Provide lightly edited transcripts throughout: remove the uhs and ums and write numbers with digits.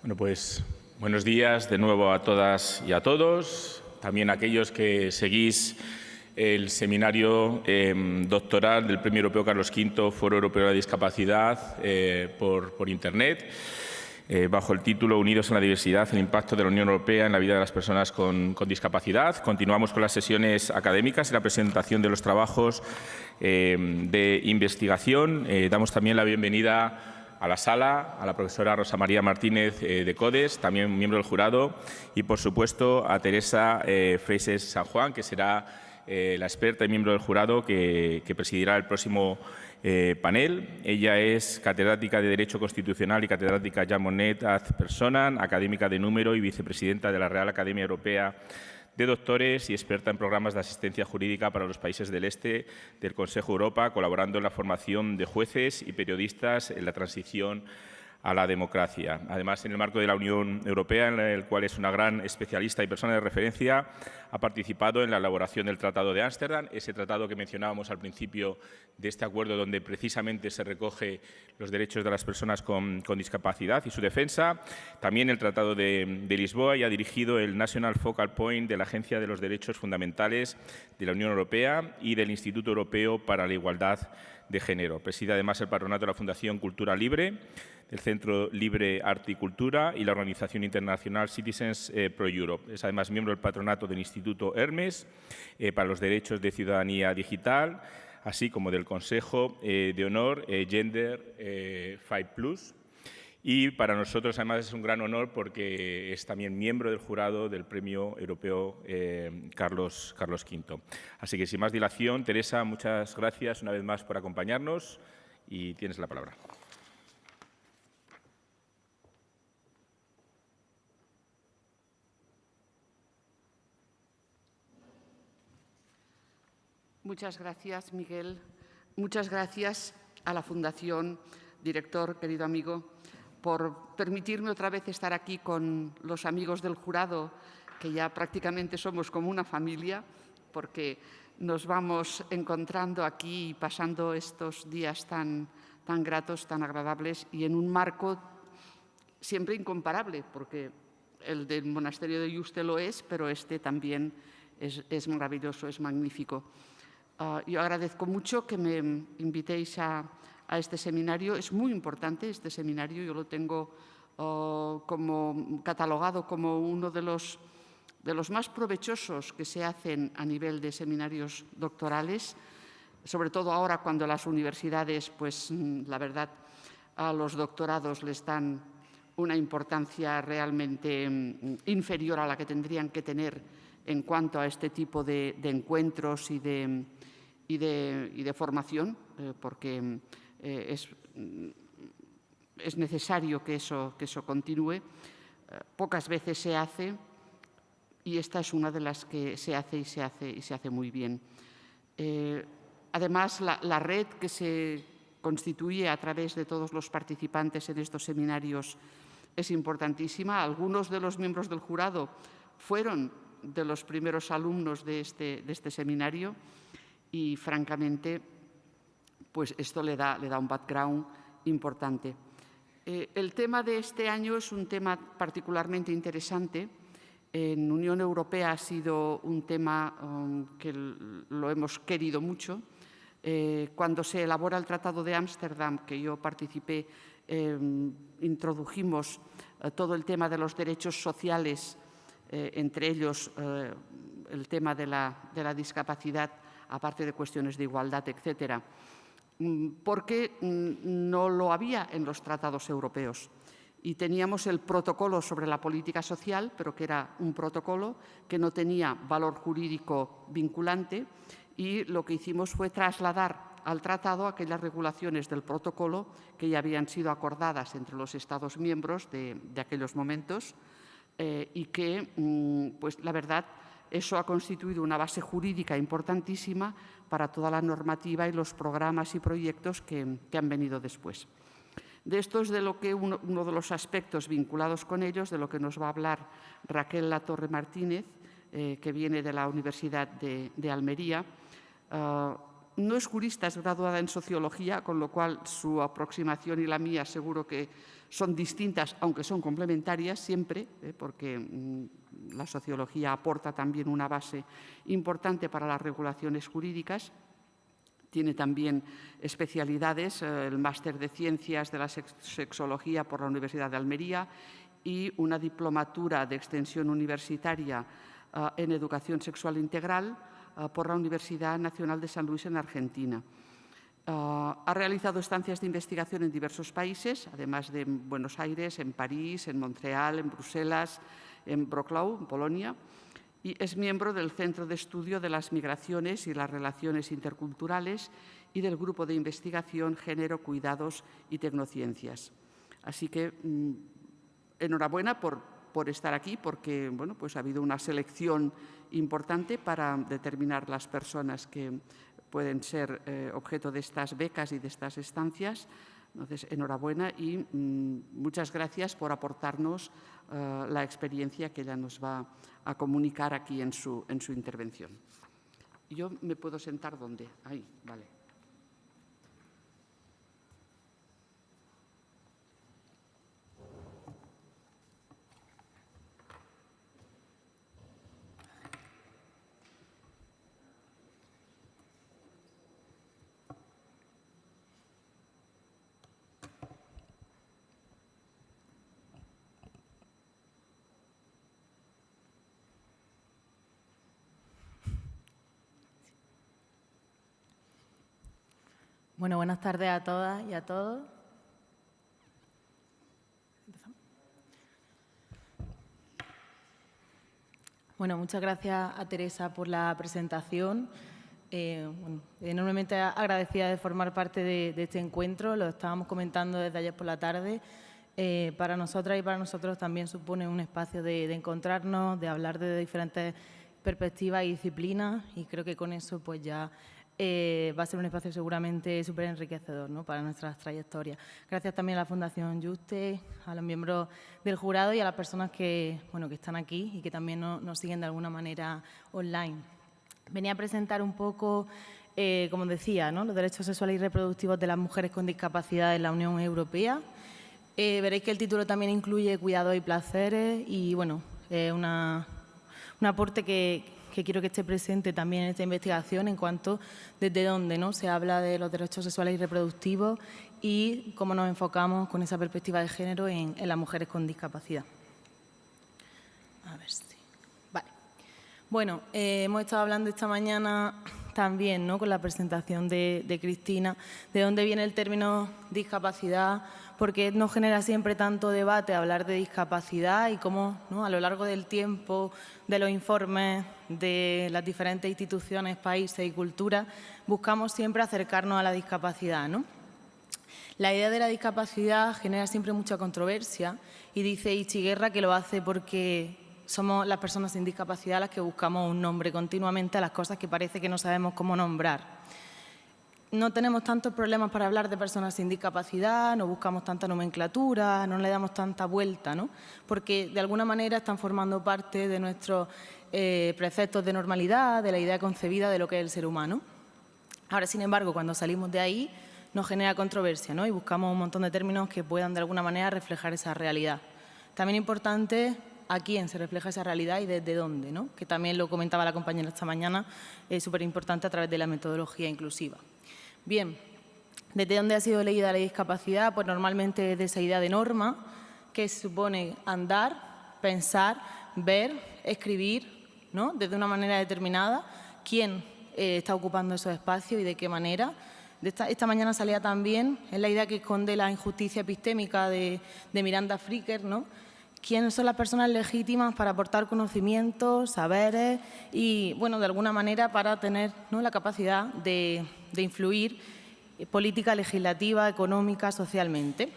Bueno, pues buenos días de nuevo a todas y a todos, también a aquellos que seguís el seminario doctoral del Premio Europeo Carlos V, Foro Europeo de la Discapacidad, por Internet, bajo el título Unidos en la diversidad, el impacto de la Unión Europea en la vida de las personas con discapacidad. Continuamos con las sesiones académicas y la presentación de los trabajos de investigación. Damos también la bienvenida a la sala, a la profesora Rosa María Martínez de CODES, también miembro del jurado, y por supuesto a Teresa Freises San Juan, que será la experta y miembro del jurado que presidirá el próximo panel. Ella es catedrática de Derecho Constitucional y catedrática Jean Monnet ad personam, académica de número y vicepresidenta de la Real Academia Europea de Doctores y experta en programas de asistencia jurídica para los países del este del Consejo de Europa, colaborando en la formación de jueces y periodistas en la transición a la democracia. Además, en el marco de la Unión Europea, en el cual es una gran especialista y persona de referencia, ha participado en la elaboración del Tratado de Ámsterdam, ese tratado que mencionábamos al principio de este acuerdo, donde precisamente se recoge los derechos de las personas con discapacidad y su defensa. También el Tratado de Lisboa, y ha dirigido el National Focal Point de la Agencia de los Derechos Fundamentales de la Unión Europea y del Instituto Europeo para la Igualdad de Género. Preside además el patronato de la Fundación Cultura Libre, el Centro Libre Arte y Cultura y la organización internacional Citizens Pro Europe. Es además miembro del patronato del Instituto Hermes para los Derechos de Ciudadanía Digital, así como del Consejo de Honor Gender 5+. Y para nosotros, además, es un gran honor porque es también miembro del jurado del Premio Europeo Carlos V. Así que, sin más dilación, Teresa, muchas gracias una vez más por acompañarnos y tienes la palabra. Muchas gracias, Miguel. Muchas gracias a la Fundación, director, querido amigo, por permitirme otra vez estar aquí con los amigos del jurado, que ya prácticamente somos como una familia, porque nos vamos encontrando aquí y pasando estos días tan gratos, tan agradables y en un marco siempre incomparable, porque el del monasterio de Yuste lo es, pero este también es maravilloso, es magnífico. Yo agradezco mucho que me invitéis a este seminario. Es muy importante este seminario. Yo lo tengo catalogado como uno de los más provechosos que se hacen a nivel de seminarios doctorales, sobre todo ahora cuando las universidades, pues la verdad, a los doctorados les dan una importancia realmente inferior a la que tendrían que tener en cuanto a este tipo de encuentros y de formación, porque es necesario que eso continúe. Pocas veces se hace y esta es una de las que se hace y se hace muy bien. Además, la red que se constituye a través de todos los participantes en estos seminarios es importantísima. Algunos de los miembros del jurado fueron de los primeros alumnos de este seminario y, francamente, pues esto le da un background importante. El tema de este año es un tema particularmente interesante. En Unión Europea ha sido un tema que lo hemos querido mucho. Cuando se elabora el Tratado de Ámsterdam, que yo participé, introdujimos todo el tema de los derechos sociales, entre ellos el tema de la discapacidad, aparte de cuestiones de igualdad, etcétera, porque no lo había en los tratados europeos. Y teníamos el protocolo sobre la política social, pero que era un protocolo que no tenía valor jurídico vinculante, y lo que hicimos fue trasladar al tratado aquellas regulaciones del protocolo que ya habían sido acordadas entre los Estados miembros de aquellos momentos y que, pues la verdad, eso ha constituido una base jurídica importantísima para toda la normativa y los programas y proyectos que han venido después. De esto es de lo que uno de los aspectos vinculados con ellos, de lo que nos va a hablar Raquel Latorre Martínez, que viene de la Universidad de Almería. No es jurista, es graduada en Sociología, con lo cual su aproximación y la mía seguro que son distintas, aunque son complementarias siempre, porque la sociología aporta también una base importante para las regulaciones jurídicas. Tiene también especialidades, el máster de Ciencias de la Sexología por la Universidad de Almería y una diplomatura de extensión universitaria en Educación Sexual Integral por la Universidad Nacional de San Luis en Argentina. Ha realizado estancias de investigación en diversos países, además de en Buenos Aires, en París, en Montreal, en Bruselas, en Wrocław, en Polonia, y es miembro del Centro de Estudio de las Migraciones y las Relaciones Interculturales y del Grupo de Investigación Género, Cuidados y Tecnociencias. Así que enhorabuena por estar aquí, porque bueno, pues ha habido una selección importante para determinar las personas que pueden ser objeto de estas becas y de estas estancias. Entonces, enhorabuena y muchas gracias por aportarnos la experiencia que ella nos va a comunicar aquí en su intervención. Yo me puedo sentar ¿dónde? Ahí, vale. Bueno, buenas tardes a todas y a todos. Bueno, muchas gracias a Teresa por la presentación. Enormemente agradecida de formar parte de este encuentro. Lo estábamos comentando desde ayer por la tarde. Para nosotras y para nosotros también supone un espacio de encontrarnos, de hablar de diferentes perspectivas y disciplinas, y creo que con eso pues ya va a ser un espacio seguramente súper enriquecedor, ¿no?, para nuestras trayectorias. Gracias también a la Fundación Juste, a los miembros del jurado y a las personas que están aquí y que también nos siguen de alguna manera online. Venía a presentar un poco, como decía, ¿no?, los derechos sexuales y reproductivos de las mujeres con discapacidad en la Unión Europea. Veréis que el título también incluye cuidados y placeres y, bueno, un aporte que quiero que esté presente también en esta investigación en cuanto desde dónde, ¿no?, se habla de los derechos sexuales y reproductivos y cómo nos enfocamos con esa perspectiva de género en las mujeres con discapacidad. A ver si... Vale. Bueno, hemos estado hablando esta mañana también, ¿no?, con la presentación de Cristina, de dónde viene el término discapacidad, porque nos genera siempre tanto debate hablar de discapacidad y cómo, ¿no?, a lo largo del tiempo, de los informes de las diferentes instituciones, países y culturas, buscamos siempre acercarnos a la discapacidad, ¿no? La idea de la discapacidad genera siempre mucha controversia y dice Ichiguerra que lo hace porque somos las personas sin discapacidad las que buscamos un nombre continuamente a las cosas que parece que no sabemos cómo nombrar. No tenemos tantos problemas para hablar de personas sin discapacidad, no buscamos tanta nomenclatura, no le damos tanta vuelta, ¿no?, porque de alguna manera están formando parte de nuestros preceptos de normalidad, de la idea concebida de lo que es el ser humano. Ahora, sin embargo, cuando salimos de ahí nos genera controversia, ¿no?, y buscamos un montón de términos que puedan de alguna manera reflejar esa realidad. También importante a quién se refleja esa realidad y desde dónde, ¿no?, que también lo comentaba la compañera esta mañana, es súper importante a través de la metodología inclusiva. Bien, ¿desde dónde ha sido leída la discapacidad? Pues normalmente de esa idea de norma, que supone andar, pensar, ver, escribir, ¿no?, desde una manera determinada, quién está ocupando esos espacios y de qué manera. Esta mañana salía también, es la idea que esconde la injusticia epistémica de Miranda Fricker, ¿no?, quiénes son las personas legítimas para aportar conocimientos, saberes y, bueno, de alguna manera para tener, ¿no?, la capacidad de influir política legislativa, económica, socialmente.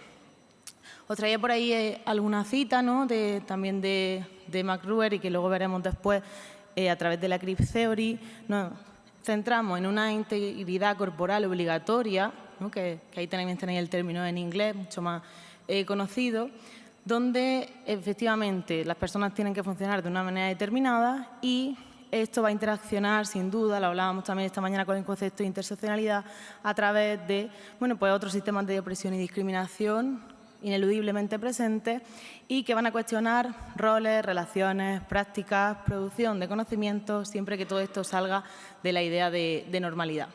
Os traía por ahí alguna cita, ¿no?, también de McRuer y que luego veremos después a través de la Crip Theory. Nos centramos en una integridad corporal obligatoria, ¿no?, que ahí también tenéis el término en inglés, mucho más conocido, donde efectivamente las personas tienen que funcionar de una manera determinada y esto va a interaccionar, sin duda, lo hablábamos también esta mañana con el concepto de interseccionalidad, a través de pues otros sistemas de opresión y discriminación ineludiblemente presentes y que van a cuestionar roles, relaciones, prácticas, producción de conocimiento, siempre que todo esto salga de la idea de normalidad.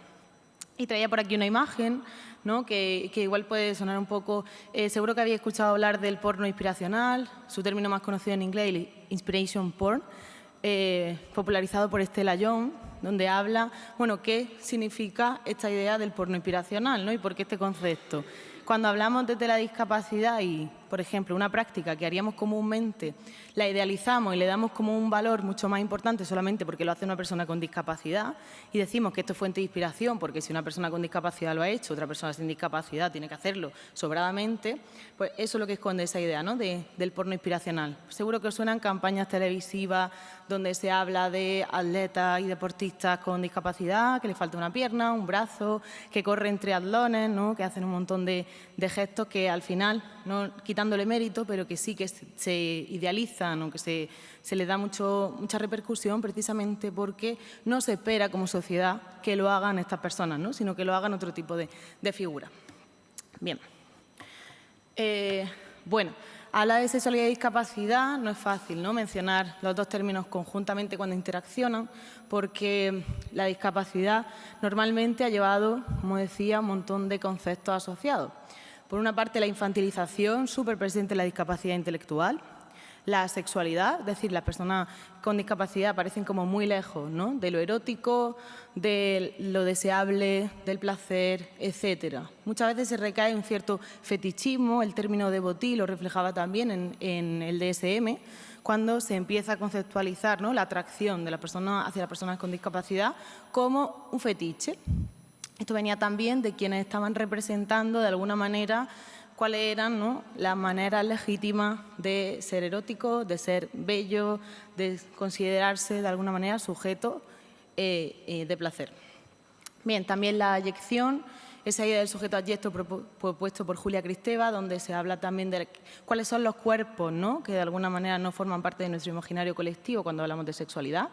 Y traía por aquí una imagen, ¿no? que igual puede sonar un poco... seguro que habéis escuchado hablar del porno inspiracional, su término más conocido en inglés, inspiration porn, popularizado por Stella Young, donde habla, qué significa esta idea del porno inspiracional, ¿no? Y por qué este concepto. Cuando hablamos desde la discapacidad y, por ejemplo, una práctica que haríamos comúnmente, la idealizamos y le damos como un valor mucho más importante solamente porque lo hace una persona con discapacidad y decimos que esto es fuente de inspiración porque si una persona con discapacidad lo ha hecho, otra persona sin discapacidad tiene que hacerlo sobradamente, pues eso es lo que esconde esa idea, ¿no? del porno inspiracional. Seguro que os suenan campañas televisivas donde se habla de atletas y deportistas con discapacidad, que les falta una pierna, un brazo, que corren triatlones, ¿no? Que hacen un montón de gestos que al final, no quitándole mérito, pero que sí que se idealizan o que se les da mucha repercusión precisamente porque no se espera como sociedad que lo hagan estas personas, ¿no? Sino que lo hagan otro tipo de figuras. Bien. Hablar de sexualidad y discapacidad no es fácil, ¿no? Mencionar los dos términos conjuntamente cuando interaccionan, porque la discapacidad normalmente ha llevado, como decía, un montón de conceptos asociados. Por una parte, la infantilización, súper presente en la discapacidad intelectual, la sexualidad, es decir, las personas con discapacidad parecen como muy lejos, ¿no? De lo erótico, de lo deseable, del placer, etcétera. Muchas veces se recae un cierto fetichismo, el término devotee lo reflejaba también en el DSM, cuando se empieza a conceptualizar, ¿no? La atracción de la persona hacia las personas con discapacidad como un fetiche. Esto venía también de quienes estaban representando de alguna manera cuáles eran, ¿no? Las maneras legítimas de ser erótico, de ser bello, de considerarse de alguna manera sujeto de placer. Bien, también la ayección, esa idea del sujeto adyecto propuesto por Julia Kristeva, donde se habla también de cuáles son los cuerpos, ¿no? Que de alguna manera no forman parte de nuestro imaginario colectivo cuando hablamos de sexualidad.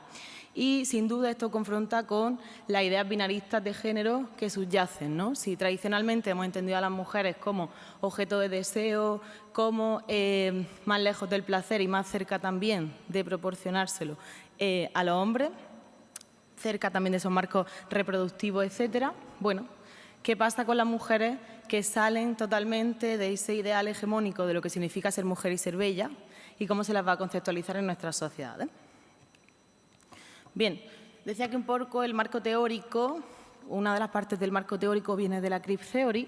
Y, sin duda, esto confronta con las ideas binaristas de género que subyacen, ¿no? Si tradicionalmente hemos entendido a las mujeres como objeto de deseo, como más lejos del placer y más cerca también de proporcionárselo a los hombres, cerca también de esos marcos reproductivos, etcétera. ¿Qué pasa con las mujeres que salen totalmente de ese ideal hegemónico de lo que significa ser mujer y ser bella y cómo se las va a conceptualizar en nuestras sociedades? Bien, decía que un poco el marco teórico, una de las partes del marco teórico viene de la Crip Theory,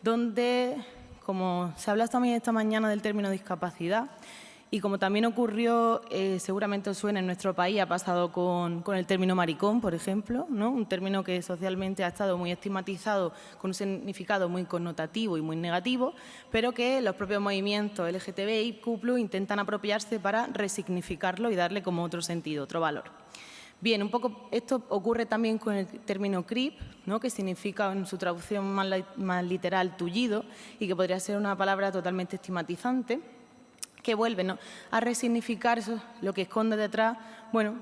donde, como se habla también esta mañana del término discapacidad, y como también ocurrió, seguramente os suena en nuestro país, ha pasado con el término maricón, por ejemplo, ¿no? Un término que socialmente ha estado muy estigmatizado, con un significado muy connotativo y muy negativo, pero que los propios movimientos LGTBIQ+ intentan apropiarse para resignificarlo y darle como otro sentido, otro valor. Bien, un poco esto ocurre también con el término crip, ¿no? Que significa en su traducción más literal tullido y que podría ser una palabra totalmente estigmatizante, que vuelve, ¿no? A resignificar eso, lo que esconde detrás,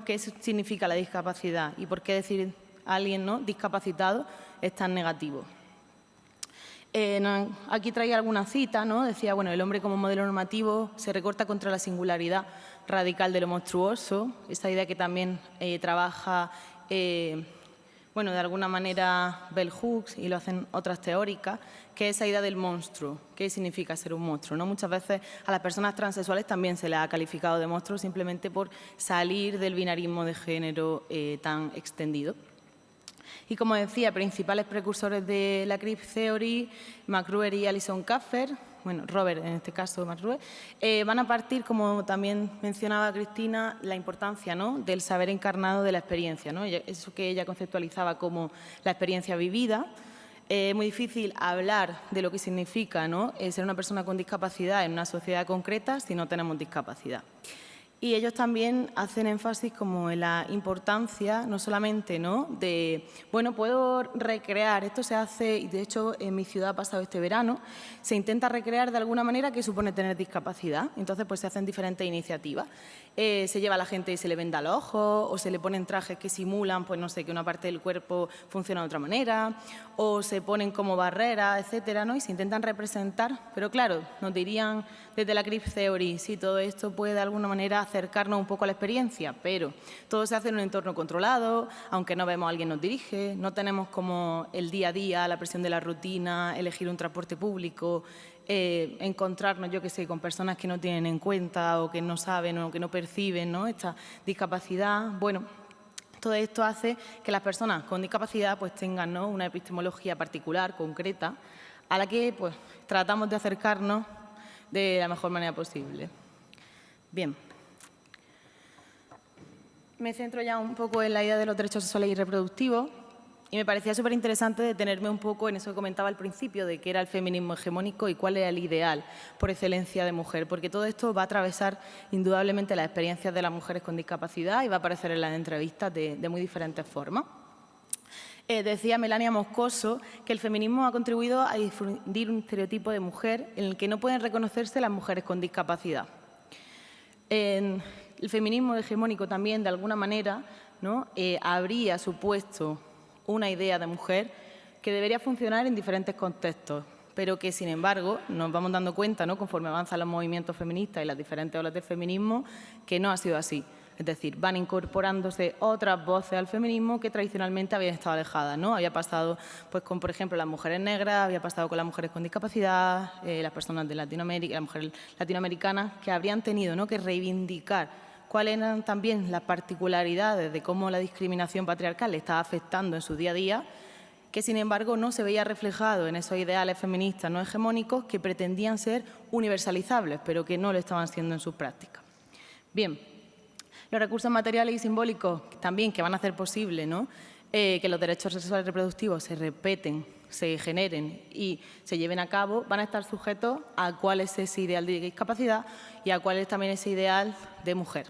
qué significa la discapacidad y por qué decir a alguien, ¿no? Discapacitado es tan negativo. Aquí traía alguna cita, ¿no? Decía, el hombre como modelo normativo se recorta contra la singularidad radical de lo monstruoso, esa idea que también trabaja, de alguna manera Bell Hooks y lo hacen otras teóricas, que es esa idea del monstruo. ¿Qué significa ser un monstruo? ¿No? Muchas veces a las personas transexuales también se les ha calificado de monstruos simplemente por salir del binarismo de género tan extendido. Y como decía, principales precursores de la Crip Theory, McRuer y Alison Kaffer, Robert en este caso, McRuer, van a partir, como también mencionaba Cristina, la importancia, ¿no? Del saber encarnado de la experiencia, ¿no? Eso que ella conceptualizaba como la experiencia vivida. Es muy difícil hablar de lo que significa, ¿no? Ser una persona con discapacidad en una sociedad concreta si no tenemos discapacidad. Y ellos también hacen énfasis como en la importancia, no solamente, ¿no?, de, bueno, puedo recrear, esto se hace, y de hecho en mi ciudad ha pasado este verano, se intenta recrear de alguna manera que supone tener discapacidad. Entonces, pues se hacen diferentes iniciativas. Se lleva a la gente y se le venda los ojos, o se le ponen trajes que simulan, pues no sé, que una parte del cuerpo funciona de otra manera, o se ponen como barreras, etcétera, ¿no? Y se intentan representar. Pero claro, nos dirían desde la Crip Theory, sí, todo esto puede de alguna manera acercarnos un poco a la experiencia, pero todo se hace en un entorno controlado, aunque no vemos a alguien nos dirige, no tenemos como el día a día, la presión de la rutina, elegir un transporte público, encontrarnos, yo qué sé, con personas que no tienen en cuenta o que no saben o que no perciben, ¿no?, esta discapacidad. Bueno, todo esto hace que las personas con discapacidad pues tengan, ¿no?, una epistemología particular, concreta, a la que pues tratamos de acercarnos de la mejor manera posible. Bien. Me centro ya un poco en la idea de los derechos sexuales y reproductivos y me parecía súper interesante detenerme un poco en eso que comentaba al principio, de qué era el feminismo hegemónico y cuál era el ideal por excelencia de mujer, porque todo esto va a atravesar indudablemente las experiencias de las mujeres con discapacidad y va a aparecer en las entrevistas de muy diferentes formas. Decía Melania Moscoso que el feminismo ha contribuido a difundir un estereotipo de mujer en el que no pueden reconocerse las mujeres con discapacidad. El feminismo hegemónico también, de alguna manera, ¿no?, habría supuesto una idea de mujer que debería funcionar en diferentes contextos, pero que, sin embargo, nos vamos dando cuenta, ¿no?, conforme avanzan los movimientos feministas y las diferentes olas del feminismo, que no ha sido así. Es decir, van incorporándose otras voces al feminismo que tradicionalmente habían estado alejadas, ¿no? Había pasado pues, con, por ejemplo, las mujeres negras, había pasado con las mujeres con discapacidad, las personas de Latinoamérica, las mujeres latinoamericanas, que habrían tenido, ¿no?, que reivindicar cuáles eran también las particularidades de cómo la discriminación patriarcal le estaba afectando en su día a día, que sin embargo no se veía reflejado en esos ideales feministas no hegemónicos que pretendían ser universalizables, pero que no lo estaban siendo en sus prácticas. Bien. Los recursos materiales y simbólicos también que van a hacer posible, ¿no?, que los derechos sexuales y reproductivos se respeten, se generen y se lleven a cabo, van a estar sujetos a cuál es ese ideal de discapacidad y a cuál es también ese ideal de mujer.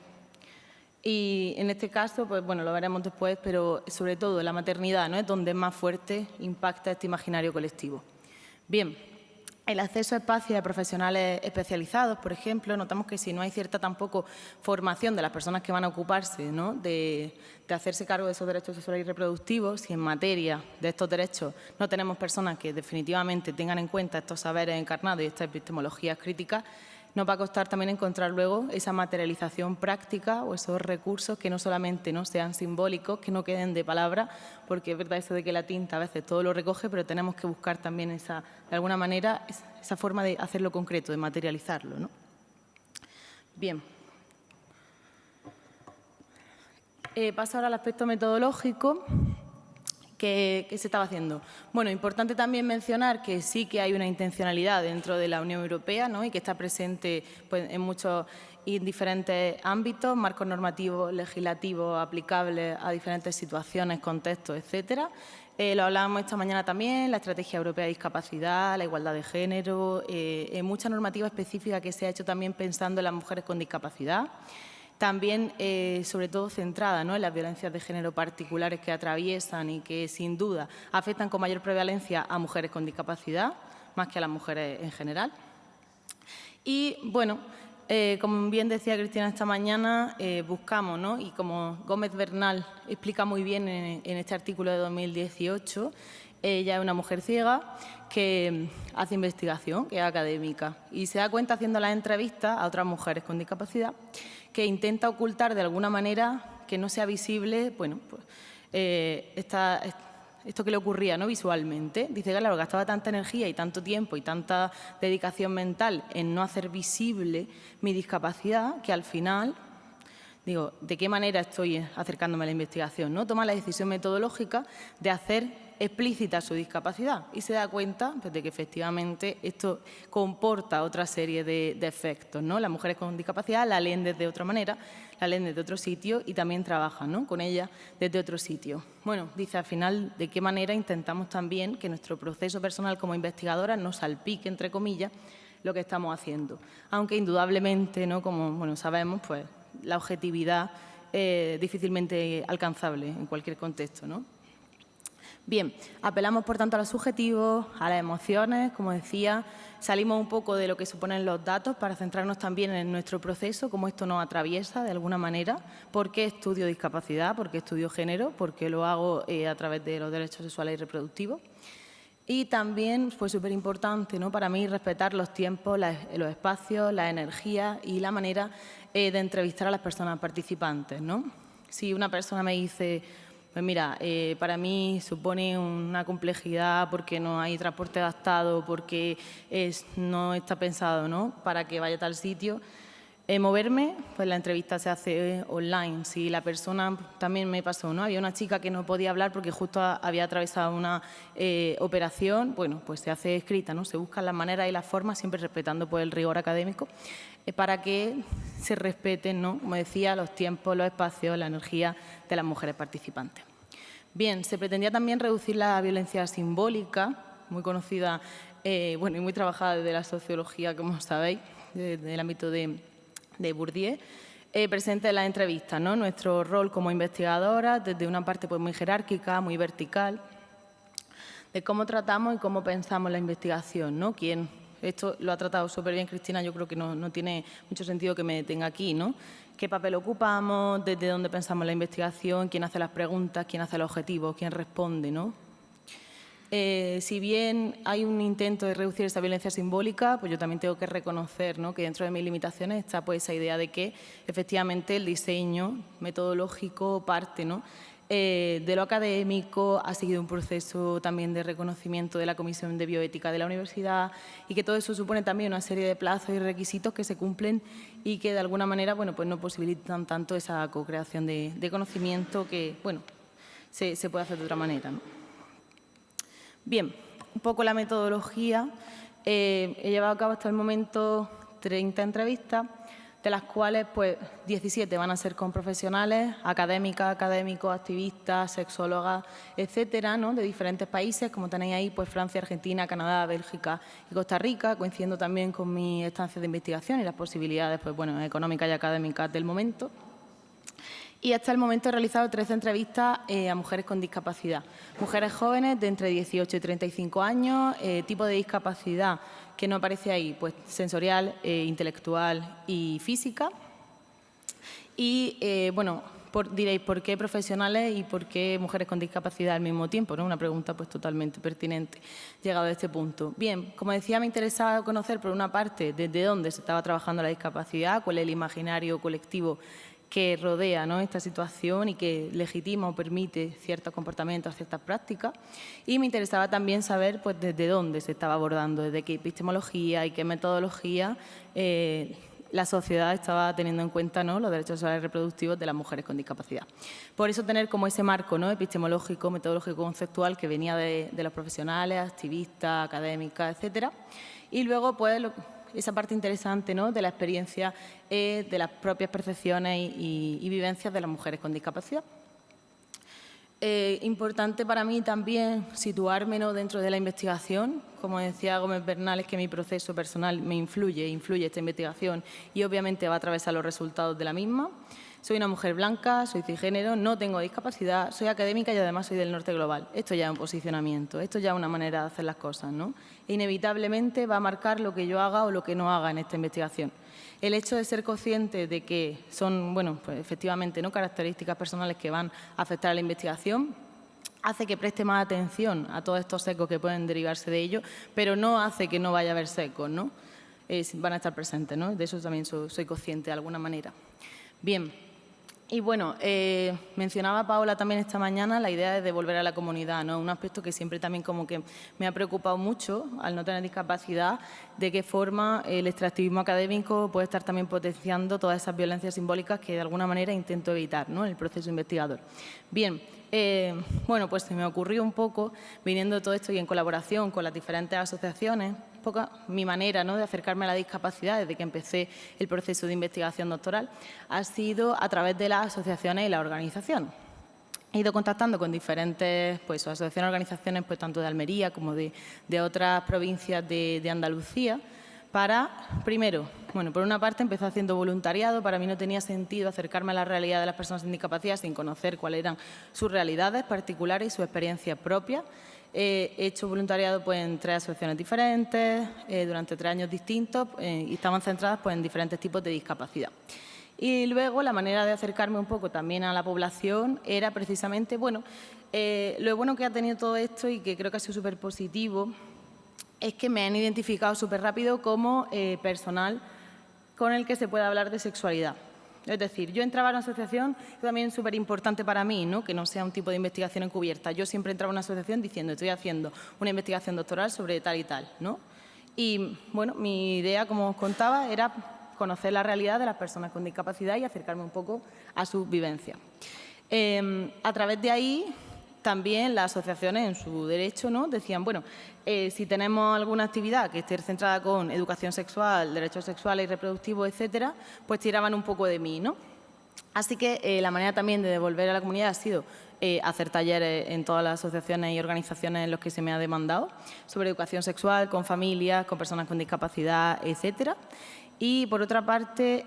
Y en este caso, pues bueno, lo veremos después, pero sobre todo la maternidad, ¿no?, es donde más fuerte impacta este imaginario colectivo. Bien. El acceso a espacios de profesionales especializados, por ejemplo, notamos que si no hay cierta tampoco formación de las personas que van a ocuparse, ¿no?, de hacerse cargo de esos derechos sexuales y reproductivos, si en materia de estos derechos no tenemos personas que definitivamente tengan en cuenta estos saberes encarnados y estas epistemologías críticas, nos va a costar también encontrar luego esa materialización práctica o esos recursos que no solamente no sean simbólicos, que no queden de palabra, porque es verdad eso de que la tinta a veces todo lo recoge, pero tenemos que buscar también de alguna manera esa forma de hacerlo concreto, de materializarlo, ¿no? Bien. Paso ahora al aspecto metodológico. ¿Qué se estaba haciendo? Bueno, importante también mencionar que sí que hay una intencionalidad dentro de la Unión Europea, ¿no?, y que está presente pues, en muchos y diferentes ámbitos, marcos normativos, legislativos, aplicables a diferentes situaciones, contextos, etcétera. Lo hablábamos esta mañana también, la Estrategia Europea de Discapacidad, la igualdad de género, mucha normativa específica que se ha hecho también pensando en las mujeres con discapacidad. También, sobre todo, centrada, ¿no?, en las violencias de género particulares que atraviesan y que, sin duda, afectan con mayor prevalencia a mujeres con discapacidad, más que a las mujeres en general. Y, bueno, como bien decía Cristina esta mañana, buscamos, ¿no?, y como Gómez Bernal explica muy bien en este artículo de 2018, ella es una mujer ciega que hace investigación, que es académica, y se da cuenta haciendo las entrevistas a otras mujeres con discapacidad que intenta ocultar de alguna manera que no sea visible, bueno, pues, esto que le ocurría, ¿no?, visualmente. Dice que, claro, gastaba tanta energía y tanto tiempo y tanta dedicación mental en no hacer visible mi discapacidad que al final, digo, ¿de qué manera estoy acercándome a la investigación, ¿no? Toma la decisión metodológica de hacer explícita su discapacidad y se da cuenta pues, de que efectivamente esto comporta otra serie de efectos, ¿no? Las mujeres con discapacidad la leen desde otra manera, la leen desde otro sitio y también trabajan, ¿no?, con ella desde otro sitio. Bueno, dice al final de qué manera intentamos también que nuestro proceso personal como investigadora no salpique, entre comillas, lo que estamos haciendo. Aunque indudablemente, ¿no?, como bueno, sabemos, pues la objetividad difícilmente alcanzable en cualquier contexto, ¿no? Bien, apelamos por tanto a los subjetivos, a las emociones, como decía, salimos un poco de lo que suponen los datos para centrarnos también en nuestro proceso, cómo esto nos atraviesa de alguna manera, por qué estudio discapacidad, por qué estudio género, por qué lo hago a través de los derechos sexuales y reproductivos. Y también fue súper importante, ¿no?, para mí respetar los tiempos, los espacios, la energía y la manera de entrevistar a las personas participantes, ¿no? Si una persona me dice, pues mira, para mí supone una complejidad porque no hay transporte adaptado, porque no está pensado, ¿no?, para que vaya a tal sitio. Moverme, pues la entrevista se hace online. Si la persona, también me pasó, ¿no?, había una chica que no podía hablar porque justo había atravesado una operación, bueno, pues se hace escrita, ¿no? Se buscan las maneras y las formas, siempre respetando pues el rigor académico, para que se respeten, ¿no?, como decía, los tiempos, los espacios, la energía de las mujeres participantes. Bien, se pretendía también reducir la violencia simbólica, muy conocida, bueno, y muy trabajada desde la sociología, como sabéis, desde el ámbito de Bourdieu, presente en la entrevista, ¿no? Nuestro rol como investigadora, desde una parte pues muy jerárquica, muy vertical, de cómo tratamos y cómo pensamos la investigación, ¿no? Esto lo ha tratado súper bien Cristina, yo creo que no tiene mucho sentido que me detenga aquí, ¿no? ¿Qué papel ocupamos? ¿Desde dónde pensamos la investigación? ¿Quién hace las preguntas? ¿Quién hace los objetivos? ¿Quién responde, ¿no? Si bien hay un intento de reducir esa violencia simbólica, pues yo también tengo que reconocer, ¿no?, que dentro de mis limitaciones está pues esa idea de que efectivamente el diseño metodológico parte, ¿no?, de lo académico, ha seguido un proceso también de reconocimiento de la Comisión de Bioética de la Universidad y que todo eso supone también una serie de plazos y requisitos que se cumplen y que de alguna manera, bueno, pues no posibilitan tanto esa co-creación de conocimiento que, bueno, se puede hacer de otra manera, ¿no? Bien, un poco la metodología. He llevado a cabo hasta el momento 30 entrevistas, de las cuales pues 17 van a ser con profesionales, académicas, académicos, activistas, sexólogas, etcétera, ¿no?, de diferentes países, como tenéis ahí, pues Francia, Argentina, Canadá, Bélgica y Costa Rica, coincidiendo también con mi estancia de investigación y las posibilidades, pues bueno, económicas y académicas del momento. Y hasta el momento he realizado 13 entrevistas a mujeres con discapacidad. Mujeres jóvenes de entre 18 y 35 años, tipo de discapacidad que no aparece ahí, pues sensorial, intelectual y física. Y, bueno, diréis, ¿por qué profesionales y por qué mujeres con discapacidad al mismo tiempo, ¿no? Una pregunta pues totalmente pertinente, llegado a este punto. Bien, como decía, me interesaba conocer, por una parte, desde dónde se estaba trabajando la discapacidad, cuál es el imaginario colectivo que rodea, ¿no?, esta situación y que legitima o permite ciertos comportamientos, ciertas prácticas. Y me interesaba también saber pues, desde dónde se estaba abordando, desde qué epistemología y qué metodología la sociedad estaba teniendo en cuenta, ¿no?, los derechos sexuales y reproductivos de las mujeres con discapacidad. Por eso tener como ese marco, ¿no?, epistemológico, metodológico, conceptual que venía de los profesionales, activistas, académicas, etcétera. Y luego, pues, esa parte interesante, ¿no?, de la experiencia de las propias percepciones y vivencias de las mujeres con discapacidad. Importante para mí también situarme, ¿no?, dentro de la investigación. Como decía Gómez Bernal, es que mi proceso personal me influye esta investigación y obviamente va a atravesar los resultados de la misma. Soy una mujer blanca, soy cisgénero, no tengo discapacidad, soy académica y además soy del norte global. Esto ya es un posicionamiento, esto ya es una manera de hacer las cosas, ¿no? E inevitablemente va a marcar lo que yo haga o lo que no haga en esta investigación. El hecho de ser consciente de que son, bueno, pues efectivamente, ¿no?, características personales que van a afectar a la investigación, hace que preste más atención a todos estos ecos que pueden derivarse de ello, pero no hace que no vaya a haber ecos, ¿no? Van a estar presentes, ¿no? De eso también soy consciente de alguna manera. Bien. Y bueno, mencionaba Paola también esta mañana la idea de devolver a la comunidad, ¿no? Un aspecto que siempre también como que me ha preocupado mucho al no tener discapacidad, de qué forma el extractivismo académico puede estar también potenciando todas esas violencias simbólicas que de alguna manera intento evitar, ¿no?, en el proceso investigador. Bien, bueno, pues se me ocurrió un poco, viniendo de todo esto y en colaboración con las diferentes asociaciones, un poco mi manera, ¿no?, de acercarme a la discapacidad desde que empecé el proceso de investigación doctoral, ha sido a través de las asociaciones y las organizaciones. He ido contactando con diferentes pues, asociaciones y organizaciones, pues, tanto de Almería como de otras provincias de Andalucía, para, primero, bueno, por una parte empecé haciendo voluntariado. Para mí no tenía sentido acercarme a la realidad de las personas sin discapacidad sin conocer cuáles eran sus realidades particulares y sus experiencias propias. He hecho voluntariado pues, en 3 asociaciones diferentes, durante 3 años distintos, y estaban centradas pues, en diferentes tipos de discapacidad. Y luego la manera de acercarme un poco también a la población era precisamente, bueno, lo bueno que ha tenido todo esto y que creo que ha sido súper positivo es que me han identificado súper rápido como personal con el que se puede hablar de sexualidad. Es decir, yo entraba a una asociación, también súper importante para mí, ¿no? Que no sea un tipo de investigación encubierta. Yo siempre entraba a una asociación diciendo, estoy haciendo una investigación doctoral sobre tal y tal, ¿no? Y, bueno, mi idea, como os contaba, era conocer la realidad de las personas con discapacidad y acercarme un poco a sus vivencias. A través de ahí, también las asociaciones, en su derecho, ¿no? Decían, bueno, si tenemos alguna actividad que esté centrada con educación sexual, derechos sexuales y reproductivos, etcétera, pues tiraban un poco de mí, ¿no? Así que la manera también de devolver a la comunidad ha sido hacer talleres en todas las asociaciones y organizaciones en los que se me ha demandado sobre educación sexual, con familias, con personas con discapacidad, etcétera. Y, por otra parte,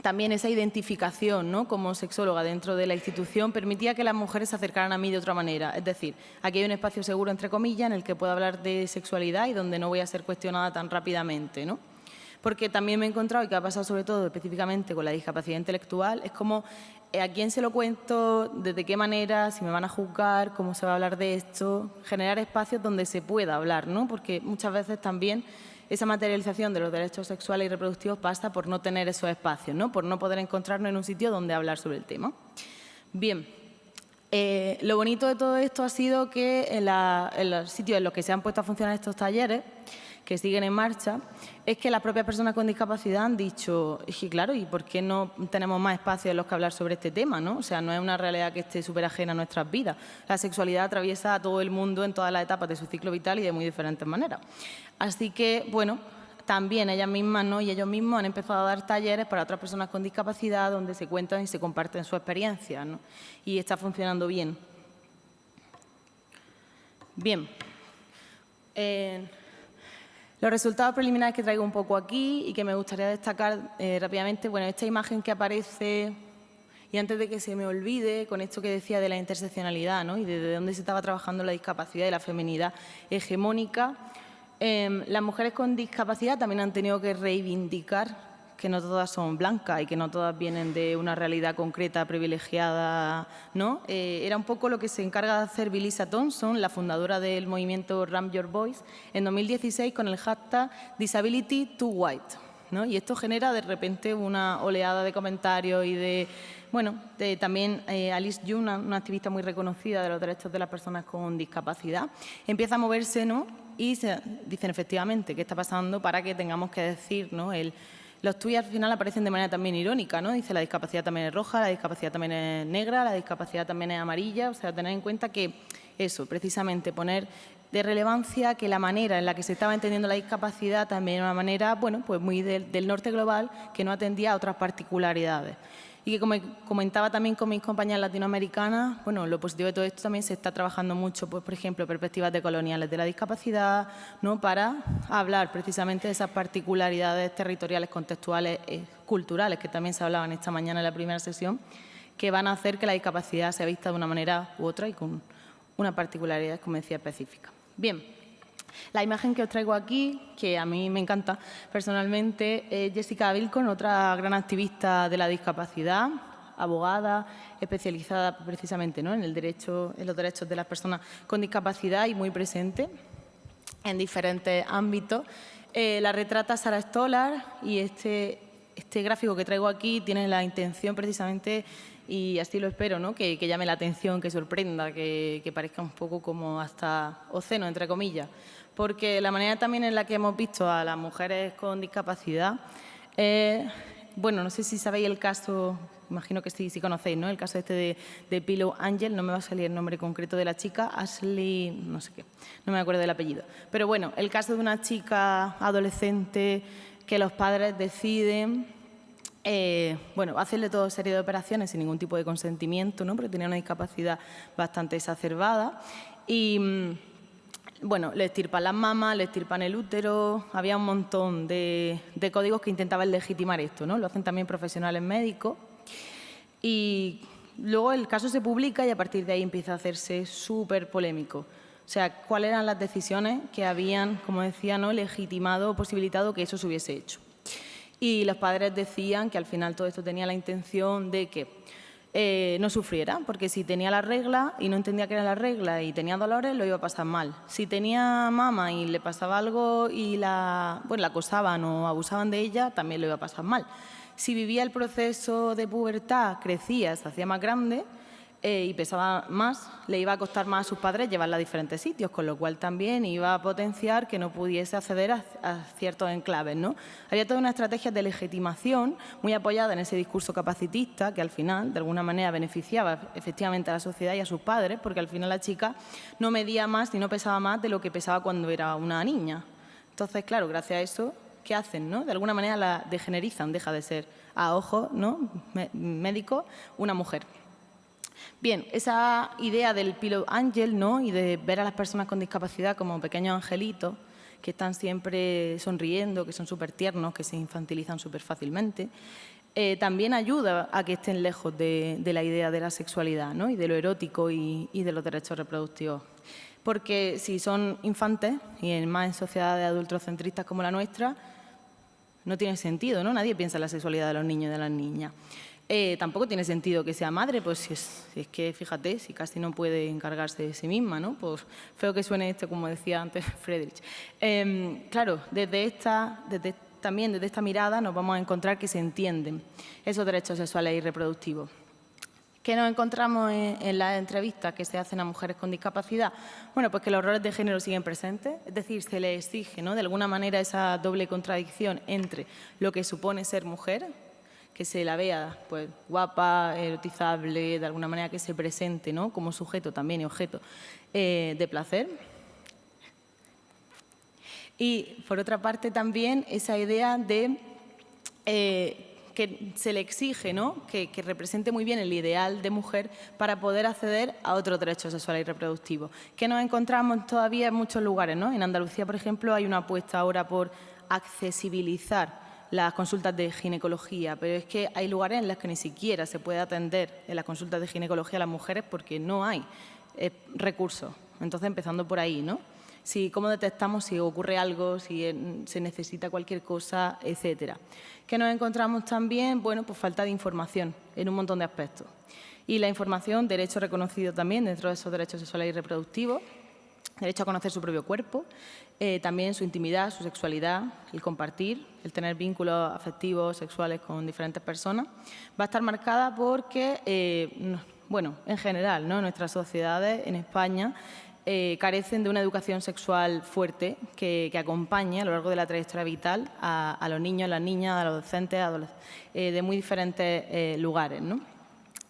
también esa identificación, ¿no? Como sexóloga dentro de la institución permitía que las mujeres se acercaran a mí de otra manera. Es decir, aquí hay un espacio seguro, entre comillas, en el que puedo hablar de sexualidad y donde no voy a ser cuestionada tan rápidamente, ¿no? Porque también me he encontrado, y que ha pasado sobre todo específicamente con la discapacidad intelectual, es como a quién se lo cuento, desde qué manera, si me van a juzgar, cómo se va a hablar de esto, generar espacios donde se pueda hablar, ¿no? Porque muchas veces también esa materialización de los derechos sexuales y reproductivos pasa por no tener esos espacios, ¿no? Por no poder encontrarnos en un sitio donde hablar sobre el tema. Bien, lo bonito de todo esto ha sido que en los sitios en los que se han puesto a funcionar estos talleres, que siguen en marcha, es que las propias personas con discapacidad han dicho, es que claro, ¿y por qué no tenemos más espacios en los que hablar sobre este tema, ¿no? O sea, no es una realidad que esté súper ajena a nuestras vidas. La sexualidad atraviesa a todo el mundo en todas las etapas de su ciclo vital y de muy diferentes maneras. Así que, bueno, también ellas mismas, ¿no? Y ellos mismos han empezado a dar talleres para otras personas con discapacidad donde se cuentan y se comparten sus experiencias, ¿no? Y está funcionando bien. Bien. Los resultados preliminares que traigo un poco aquí y que me gustaría destacar rápidamente, bueno, esta imagen que aparece, y antes de que se me olvide, con esto que decía de la interseccionalidad, ¿no? Y de dónde se estaba trabajando la discapacidad y la feminidad hegemónica, las mujeres con discapacidad también han tenido que reivindicar que no todas son blancas y que no todas vienen de una realidad concreta, privilegiada, ¿no? Era un poco lo que se encarga de hacer Bilisa Thompson, la fundadora del movimiento Ramp Your Voice, en 2016 con el hashtag Disability Too White, ¿no? Y esto genera de repente una oleada de comentarios y de, bueno, también Alice Yu, una activista muy reconocida de los derechos de las personas con discapacidad, empieza a moverse, ¿no? Y se dicen efectivamente qué está pasando para que tengamos que decir, ¿no? Los tuits al final aparecen de manera también irónica, ¿no? Dice la discapacidad también es roja, la discapacidad también es negra, la discapacidad también es amarilla. O sea, tener en cuenta que eso, precisamente poner de relevancia que la manera en la que se estaba entendiendo la discapacidad también era una manera, bueno, pues muy del norte global que no atendía a otras particularidades. Y que, como comentaba también con mis compañeras latinoamericanas, bueno, lo positivo de todo esto también se está trabajando mucho, pues, por ejemplo, perspectivas decoloniales de la discapacidad, ¿no? Para hablar precisamente de esas particularidades territoriales, contextuales, culturales, que también se hablaban esta mañana en la primera sesión, que van a hacer que la discapacidad sea vista de una manera u otra y con una particularidad, como decía, específica. Bien. La imagen que os traigo aquí, que a mí me encanta personalmente, es Jessica Avilcon, otra gran activista de la discapacidad, abogada, especializada precisamente, ¿no? en los derechos de las personas con discapacidad y muy presente en diferentes ámbitos. La retrata Sara Stolar y este gráfico que traigo aquí tiene la intención precisamente, y así lo espero, ¿no? que llame la atención, que sorprenda, que parezca un poco como hasta obsceno, entre comillas. Porque la manera también en la que hemos visto a las mujeres con discapacidad, bueno, no sé si sabéis el caso, imagino que sí conocéis, ¿no? El caso de Pillow Angel, no me va a salir el nombre concreto de la chica, Ashley, no sé qué, no me acuerdo del apellido. Pero bueno, el caso de una chica adolescente que los padres deciden, bueno, hacerle toda serie de operaciones sin ningún tipo de consentimiento, ¿no? Porque tenía una discapacidad bastante exacerbada y Bueno, le extirpan las mamas, le extirpan el útero, había un montón de códigos que intentaban legitimar esto, ¿no? Lo hacen también profesionales médicos. Y luego el caso se publica y a partir de ahí empieza a hacerse súper polémico. O sea, cuáles eran las decisiones que habían, como decía, ¿no?, legitimado o posibilitado que eso se hubiese hecho. Y los padres decían que al final todo esto tenía la intención de que no sufriera, porque si tenía la regla y no entendía que era la regla y tenía dolores, lo iba a pasar mal. Si tenía mama y le pasaba algo y la acosaban o abusaban de ella, también lo iba a pasar mal. Si vivía el proceso de pubertad, crecía, se hacía más grande y pesaba más, le iba a costar más a sus padres llevarla a diferentes sitios, con lo cual también iba a potenciar que no pudiese acceder a ciertos enclaves, ¿no? Había toda una estrategia de legitimación muy apoyada en ese discurso capacitista que al final, de alguna manera, beneficiaba efectivamente a la sociedad y a sus padres, porque al final la chica no medía más ni no pesaba más de lo que pesaba cuando era una niña. Entonces, claro, gracias a eso, ¿qué hacen, no? De alguna manera la degenerizan, deja de ser, a ojos, ¿no?, médicos, una mujer. Bien, esa idea del Pillow Angel, ¿no?, y de ver a las personas con discapacidad como pequeños angelitos que están siempre sonriendo, que son súper tiernos, que se infantilizan súper fácilmente, también ayuda a que estén lejos de la idea de la sexualidad, ¿no?, y de lo erótico y de los derechos reproductivos. Porque si son infantes, y más en sociedades adultocentristas como la nuestra, no tiene sentido, ¿no? Nadie piensa en la sexualidad de los niños y de las niñas. Tampoco tiene sentido que sea madre, pues si es que, fíjate, si casi no puede encargarse de sí misma, ¿no? Pues feo que suene esto, como decía antes Friedrich. Claro, también desde esta mirada nos vamos a encontrar que se entienden esos derechos sexuales y reproductivos. ¿Qué nos encontramos en las entrevistas que se hacen a mujeres con discapacidad? Bueno, pues que los roles de género siguen presentes, es decir, se les exige, ¿no?, de alguna manera esa doble contradicción entre lo que supone ser mujer, que se la vea pues guapa, erotizable, de alguna manera que se presente, ¿no?, como sujeto también y objeto de placer. Y por otra parte también esa idea de que se le exige, ¿no?, que represente muy bien el ideal de mujer para poder acceder a otros derechos sexuales y reproductivos, que nos encontramos todavía en muchos lugares, ¿no? En Andalucía, por ejemplo, hay una apuesta ahora por accesibilizar las consultas de ginecología, pero es que hay lugares en los que ni siquiera se puede atender en las consultas de ginecología a las mujeres porque no hay recursos. Entonces, empezando por ahí, ¿no? Cómo detectamos si ocurre algo, si se necesita cualquier cosa, etcétera. ¿Qué nos encontramos también? Bueno, pues falta de información en un montón de aspectos. Y la información, derecho reconocido también dentro de esos derechos sexuales y reproductivos, derecho a conocer su propio cuerpo, también su intimidad, su sexualidad, el compartir, el tener vínculos afectivos, sexuales con diferentes personas, va a estar marcada porque, bueno, en general, ¿no?, nuestras sociedades en España carecen de una educación sexual fuerte que acompañe a lo largo de la trayectoria vital a los niños, las niñas, a los adolescentes, de muy diferentes lugares, ¿no?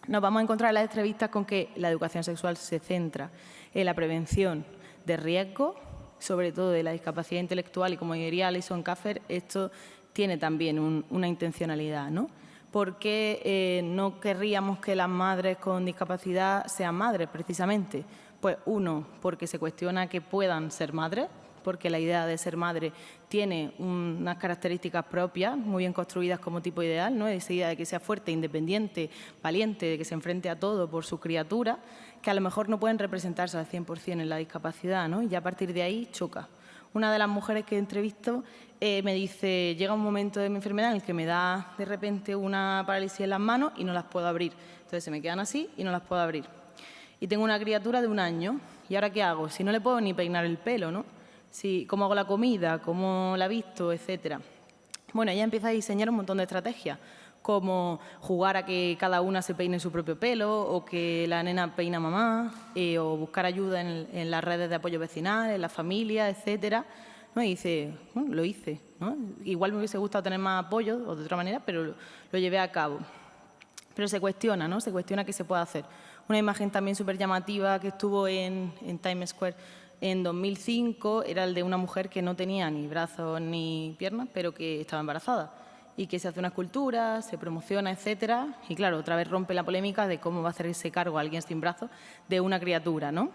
Nos vamos a encontrar en las entrevistas con que la educación sexual se centra en la prevención de riesgos, sobre todo de la discapacidad intelectual, y como diría Alison Kaffer, esto tiene también una intencionalidad, ¿no? ¿Por qué no querríamos que las madres con discapacidad sean madres, precisamente? Pues uno, porque se cuestiona que puedan ser madres, porque la idea de ser madre tiene unas características propias, muy bien construidas como tipo ideal, ¿no? Esa idea de que sea fuerte, independiente, valiente, de que se enfrente a todo por su criatura, que a lo mejor no pueden representarse al 100% en la discapacidad, ¿no? Y ya a partir de ahí choca. Una de las mujeres que entrevisto me dice, llega un momento de mi enfermedad en el que me da de repente una parálisis en las manos y no las puedo abrir. Entonces se me quedan así y no las puedo abrir. Y tengo una criatura de 1 año, ¿y ahora qué hago? Si no le puedo ni peinar el pelo, ¿no? ¿Cómo hago la comida? ¿Cómo la visto? Etcétera. Bueno, ella empieza a diseñar un montón de estrategias, como jugar a que cada una se peine su propio pelo, o que la nena peina a mamá, o buscar ayuda en las redes de apoyo vecinal, en la familia, etcétera, ¿no? Y dice, bueno, lo hice, ¿no? Igual me hubiese gustado tener más apoyo, o de otra manera, pero lo llevé a cabo. Pero se cuestiona, ¿no? Se cuestiona qué se puede hacer. Una imagen también súper llamativa que estuvo en Times Square en 2005 era el de una mujer que no tenía ni brazos ni piernas, pero que estaba embarazada y que se hace una escultura, se promociona, etcétera. Y claro, otra vez rompe la polémica de cómo va a hacerse cargo a alguien sin brazos de una criatura, ¿no?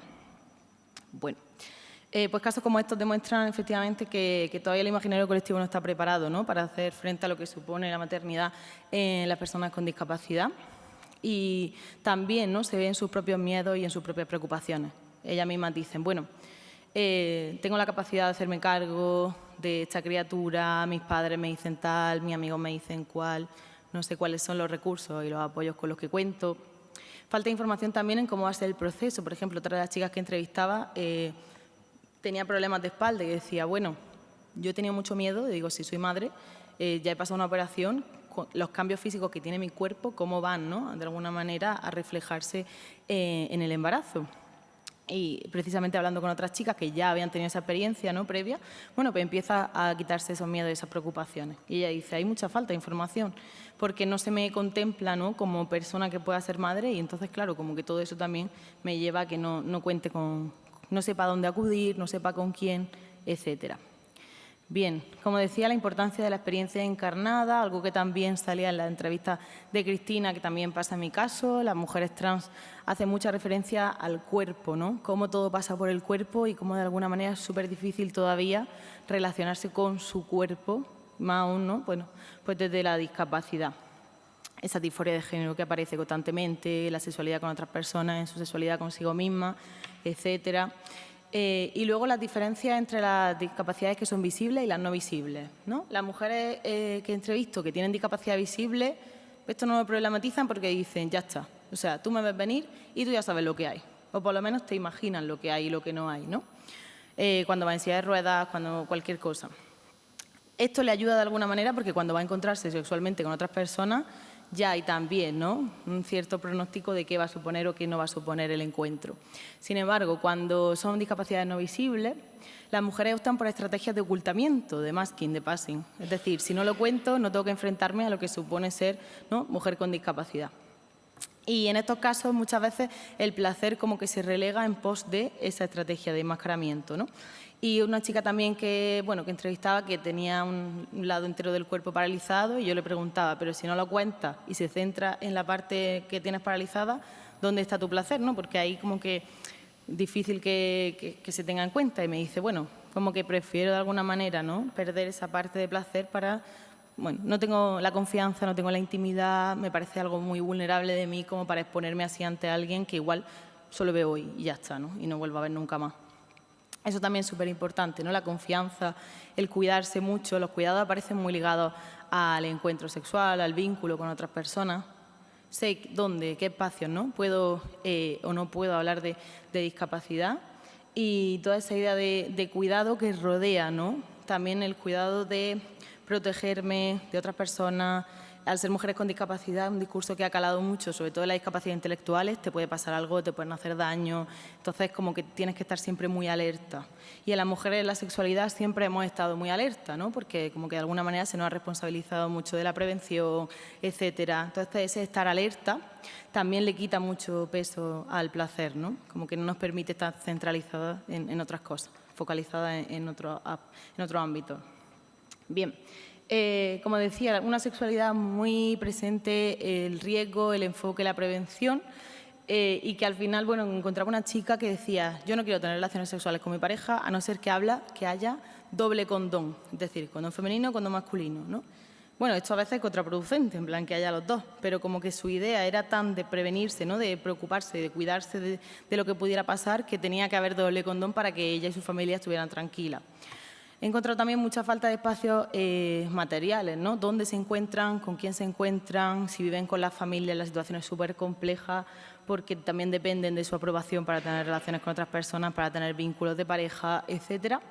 Bueno, Pues casos como estos demuestran efectivamente que todavía el imaginario colectivo no está preparado, ¿no?, para hacer frente a lo que supone la maternidad en las personas con discapacidad. Y también, ¿no?, se ven sus propios miedos y en sus propias preocupaciones. Ellas mismas dicen, bueno, tengo la capacidad de hacerme cargo de esta criatura, mis padres me dicen tal, mis amigos me dicen cual, no sé cuáles son los recursos y los apoyos con los que cuento. Falta información también en cómo va a ser el proceso. Por ejemplo, otra de las chicas que entrevistaba tenía problemas de espalda y decía, bueno, yo he tenido mucho miedo, digo, si soy madre, ya he pasado una operación, los cambios físicos que tiene mi cuerpo, cómo van, ¿no?, de alguna manera a reflejarse en el embarazo. Y precisamente hablando con otras chicas que ya habían tenido esa experiencia, ¿no?, previa, bueno, pues empieza a quitarse esos miedos y esas preocupaciones. Y ella dice, hay mucha falta de información, porque no se me contempla, ¿no?, como persona que pueda ser madre, y entonces, claro, como que todo eso también me lleva a que no cuente con, no sepa dónde acudir, no sepa con quién, etcétera. Bien, como decía, la importancia de la experiencia encarnada, algo que también salía en la entrevista de Cristina, que también pasa en mi caso. Las mujeres trans hacen mucha referencia al cuerpo, ¿no?, cómo todo pasa por el cuerpo y cómo de alguna manera es súper difícil todavía relacionarse con su cuerpo, más aún, ¿no?, bueno, pues desde la discapacidad. Esa disforia de género que aparece constantemente, la sexualidad con otras personas, en su sexualidad consigo misma, etcétera. Y luego las diferencias entre las discapacidades que son visibles y las no visibles, ¿no? Las mujeres que entrevisto que tienen discapacidad visible, esto no lo problematizan porque dicen, ya está, o sea, tú me ves venir y tú ya sabes lo que hay, o por lo menos te imaginas lo que hay y lo que no hay, ¿no? Cuando va en silla de ruedas, cuando cualquier cosa. Esto le ayuda de alguna manera porque cuando va a encontrarse sexualmente con otras personas, ya hay también, ¿no?, un cierto pronóstico de qué va a suponer o qué no va a suponer el encuentro. Sin embargo, cuando son discapacidades no visibles, las mujeres optan por estrategias de ocultamiento, de masking, de passing. Es decir, si no lo cuento, no tengo que enfrentarme a lo que supone ser, ¿no?, mujer con discapacidad. Y en estos casos, muchas veces, el placer como que se relega en pos de esa estrategia de enmascaramiento, ¿no? Y una chica también que, bueno, que entrevistaba que tenía un lado entero del cuerpo paralizado y yo le preguntaba, pero si no lo cuentas y se centra en la parte que tienes paralizada, ¿dónde está tu placer, no? Porque ahí como que difícil que se tenga en cuenta. Y me dice, bueno, como que prefiero de alguna manera, ¿no?, perder esa parte de placer para... Bueno, no tengo la confianza, no tengo la intimidad, me parece algo muy vulnerable de mí como para exponerme así ante alguien que igual solo veo hoy y ya está, ¿no?, y no vuelvo a ver nunca más. Eso también es súper importante, ¿no?, la confianza, el cuidarse mucho. Los cuidados aparecen muy ligados al encuentro sexual, al vínculo con otras personas. Sé dónde, qué espacios, ¿no?, puedo o no puedo hablar de discapacidad, y toda esa idea de cuidado que rodea, ¿no?, también el cuidado de protegerme de otras personas. Al ser mujeres con discapacidad, un discurso que ha calado mucho, sobre todo en las discapacidades intelectuales, te puede pasar algo, te pueden hacer daño, entonces como que tienes que estar siempre muy alerta. Y en las mujeres en la sexualidad siempre hemos estado muy alerta, ¿no?, porque como que de alguna manera se nos ha responsabilizado mucho de la prevención, etcétera. Entonces ese estar alerta también le quita mucho peso al placer, ¿no?, como que no nos permite estar centralizadas en otras cosas, focalizadas en otro ámbito. Bien. Como decía, una sexualidad muy presente, el riesgo, el enfoque, la prevención, y que al final, bueno, encontraba una chica que decía, yo no quiero tener relaciones sexuales con mi pareja a no ser que haya doble condón, es decir, condón femenino, condón masculino, ¿no? Bueno, esto a veces es contraproducente, en plan que haya los dos, pero como que su idea era tan de prevenirse, ¿no?, de preocuparse, de cuidarse de lo que pudiera pasar, que tenía que haber doble condón para que ella y su familia estuvieran tranquilas. He encontrado también mucha falta de espacios materiales, ¿no?, dónde se encuentran, con quién se encuentran, si viven con la familia, la situación es súper compleja porque también dependen de su aprobación para tener relaciones con otras personas, para tener vínculos de pareja, etcétera.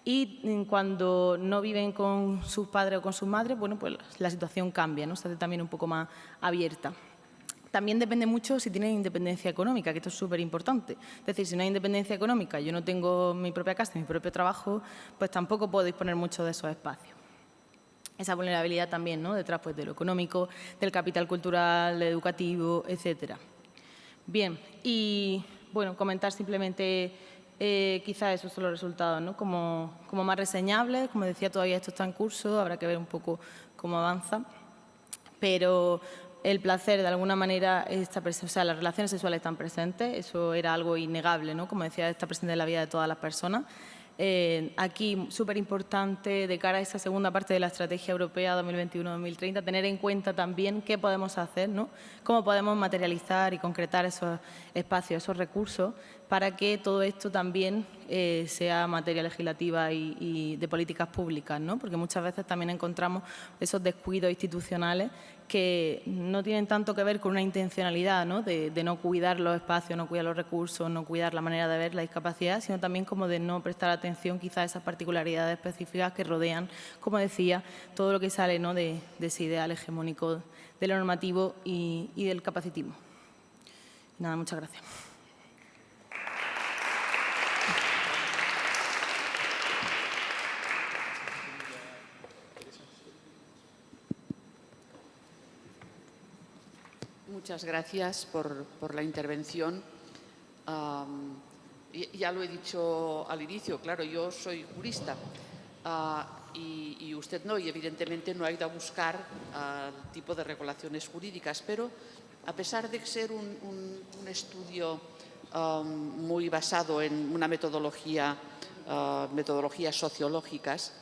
Y cuando no viven con sus padres o con sus madres, bueno, pues la situación cambia, ¿no?, se hace también un poco más abierta. También depende mucho si tienen independencia económica, que esto es súper importante. Es decir, si no hay independencia económica, yo no tengo mi propia casa, mi propio trabajo, pues tampoco puedo disponer mucho de esos espacios. Esa vulnerabilidad también, ¿no?, detrás pues, de lo económico, del capital cultural, educativo, etcétera. Bien, y bueno, comentar simplemente quizás esos son los resultados, ¿no?, como más reseñables. Como decía, todavía esto está en curso, habrá que ver un poco cómo avanza. Pero el placer, de alguna manera, o sea, las relaciones sexuales están presentes, eso era algo innegable, ¿no? Como decía, está presente en la vida de todas las personas. Aquí, súper importante, de cara a esa segunda parte de la Estrategia Europea 2021-2030, tener en cuenta también qué podemos hacer, ¿no? Cómo podemos materializar y concretar esos espacios, esos recursos, para que todo esto también sea materia legislativa y de políticas públicas, ¿no? Porque muchas veces también encontramos esos descuidos institucionales que no tienen tanto que ver con una intencionalidad, ¿no? De no cuidar los espacios, no cuidar los recursos, no cuidar la manera de ver la discapacidad, sino también como de no prestar atención quizás a esas particularidades específicas que rodean, como decía, todo lo que sale, ¿no? de ese ideal hegemónico de lo normativo y del capacitismo. Nada, muchas gracias. Muchas gracias por la intervención. Ya lo he dicho al inicio, claro, yo soy jurista y usted no, y evidentemente no ha ido a buscar el tipo de regulaciones jurídicas, pero a pesar de ser un estudio muy basado en una metodologías sociológicas,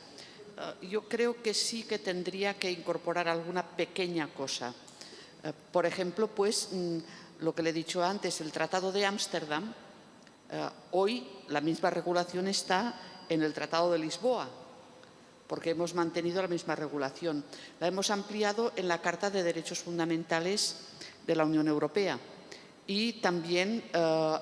yo creo que sí que tendría que incorporar alguna pequeña cosa. Por ejemplo, pues lo que le he dicho antes, el Tratado de Ámsterdam, hoy la misma regulación está en el Tratado de Lisboa, porque hemos mantenido la misma regulación. La hemos ampliado en la Carta de Derechos Fundamentales de la Unión Europea. Y también